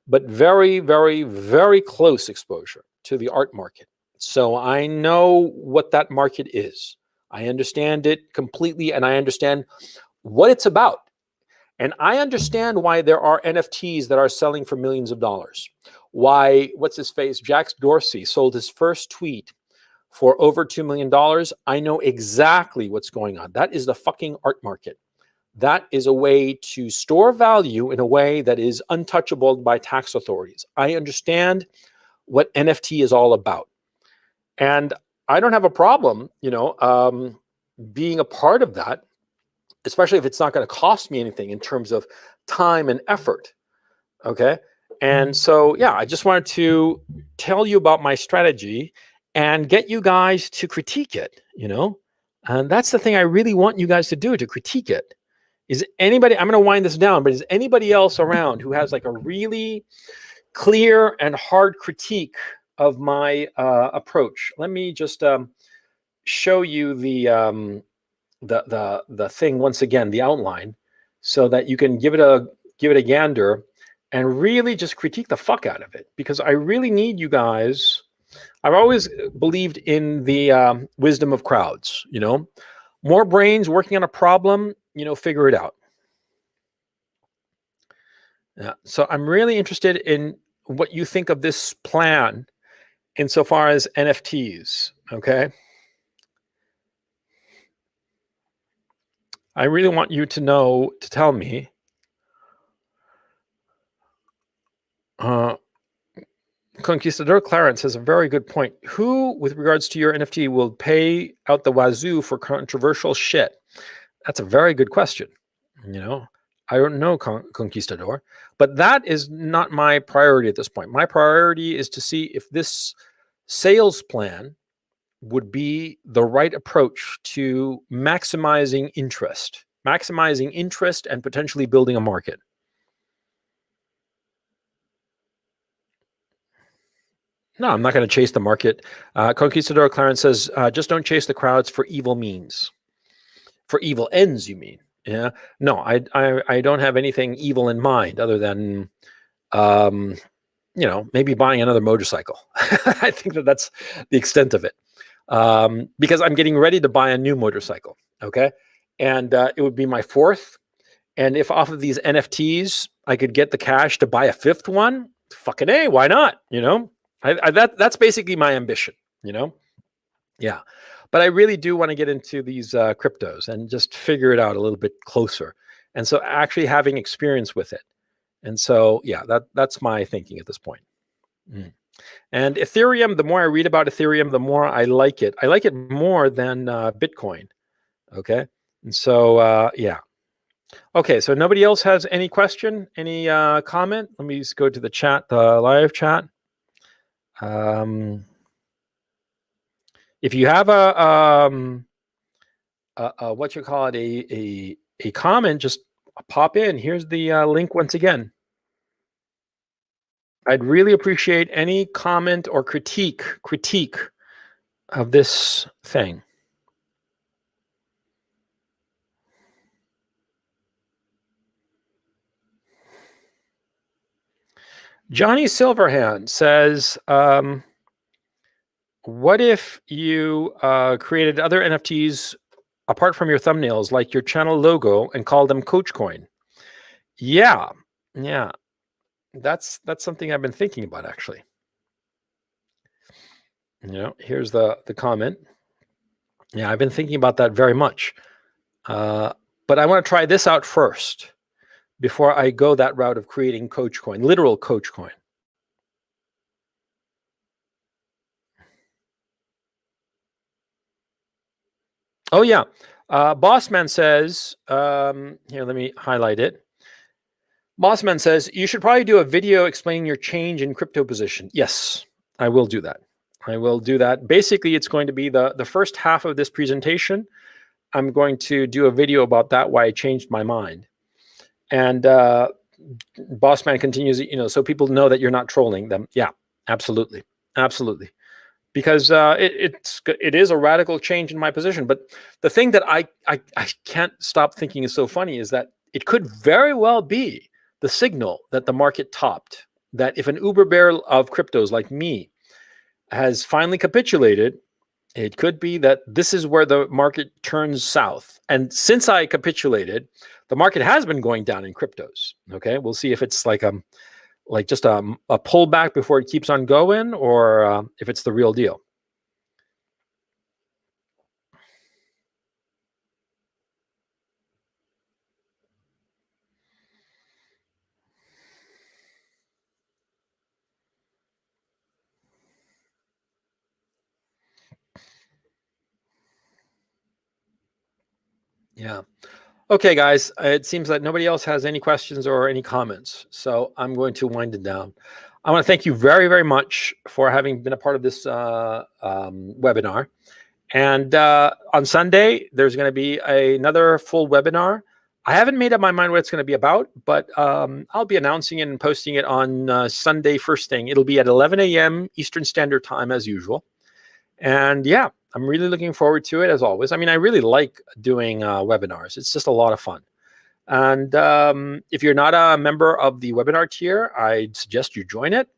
but very, very, very close exposure to the art market. So I know what that market is. I understand it completely, and I understand what it's about. And I understand why there are NFTs that are selling for millions of dollars. Why, what's his face, Jack Dorsey sold his first tweet for over $2 million. I know exactly what's going on. That is the fucking art market. That is a way to store value in a way that is untouchable by tax authorities. I understand what NFT is all about. And I don't have a problem, being a part of that, especially if it's not going to cost me anything in terms of time and effort. Okay. And so, yeah, I just wanted to tell you about my strategy and get you guys to critique it, and that's the thing I really want you guys to do, to critique it. Is anybody, I'm going to wind this down, but is anybody else around who has like a really clear and hard critique of my approach? Let me just show you the thing once again, the outline, so that you can give it a gander and really just critique the fuck out of it, because I really need you guys. I've always believed in the wisdom of crowds, more brains working on a problem, figure it out. Yeah. So I'm really interested in what you think of this plan insofar as NFTs. Okay. I really want you to tell me. Conquistador Clarence has a very good point. Who, with regards to your NFT, will pay out the wazoo for controversial shit? That's a very good question. I don't know, Conquistador, but that is not my priority at this point. My priority is to see if this sales plan would be the right approach to maximizing interest and potentially building a market. No, I'm not going to chase the market. Conquistador Clarence says, just don't chase the crowds for evil means. For evil ends, you mean? Yeah. No, I don't have anything evil in mind other than, maybe buying another motorcycle. I think that's the extent of it. Because I'm getting ready to buy a new motorcycle. Okay. And it would be my fourth. And if off of these NFTs, I could get the cash to buy a fifth one, fucking A, why not? That's basically my ambition, Yeah. But I really do want to get into these cryptos and just figure it out a little bit closer. And so actually having experience with it. And so, yeah, that's my thinking at this point. And Ethereum, the more I read about Ethereum, the more I like it. I like it more than Bitcoin. Okay. And so, yeah. Okay. So nobody else has any question, any comment? Let me just go to the chat, the live chat. If you have what you call it, a comment, just pop in. Here's the link once again. I'd really appreciate any comment or critique of this thing. Johnny Silverhand says, what if you created other NFTs apart from your thumbnails, like your channel logo, and call them CoachCoin? Yeah. That's something I've been thinking about, actually. Here's the comment. Yeah, I've been thinking about that very much. But I want to try this out first before I go that route of creating CoachCoin, literal CoachCoin. Oh, yeah. Bossman says, here, let me highlight it. Bossman says, you should probably do a video explaining your change in crypto position. Yes, I will do that. I will do that. Basically, it's going to be the first half of this presentation. I'm going to do a video about that, why I changed my mind. And Boss Man continues, so people know that you're not trolling them. Yeah, absolutely. Absolutely. Because it is a radical change in my position. But the thing that I can't stop thinking is so funny is that it could very well be the signal that the market topped, that if an uber bear of cryptos like me has finally capitulated, it could be that this is where the market turns south. And since I capitulated, the market has been going down in cryptos. Okay, we'll see if it's like just a pullback before it keeps on going, or if it's the real deal. Yeah. Okay, guys, it seems that nobody else has any questions or any comments, so I'm going to wind it down. I want to thank you very, very much for having been a part of this webinar. And on Sunday, there's going to be another full webinar. I haven't made up my mind what it's going to be about, but I'll be announcing it and posting it on Sunday first thing. It'll be at 11 a.m. Eastern Standard Time as usual. And yeah, I'm really looking forward to it as always. I mean, I really like doing webinars. It's just a lot of fun. And if you're not a member of the webinar tier, I'd suggest you join it.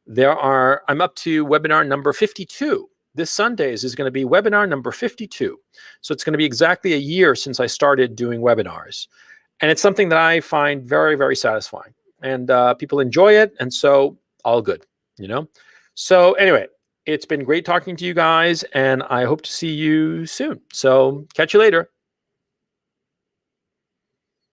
I'm up to webinar number 52. This Sundays is going to be webinar number 52. So it's going to be exactly a year since I started doing webinars. And it's something that I find very, very satisfying. And people enjoy it. And so all good, So anyway, it's been great talking to you guys. And I hope to see you soon. So catch you later.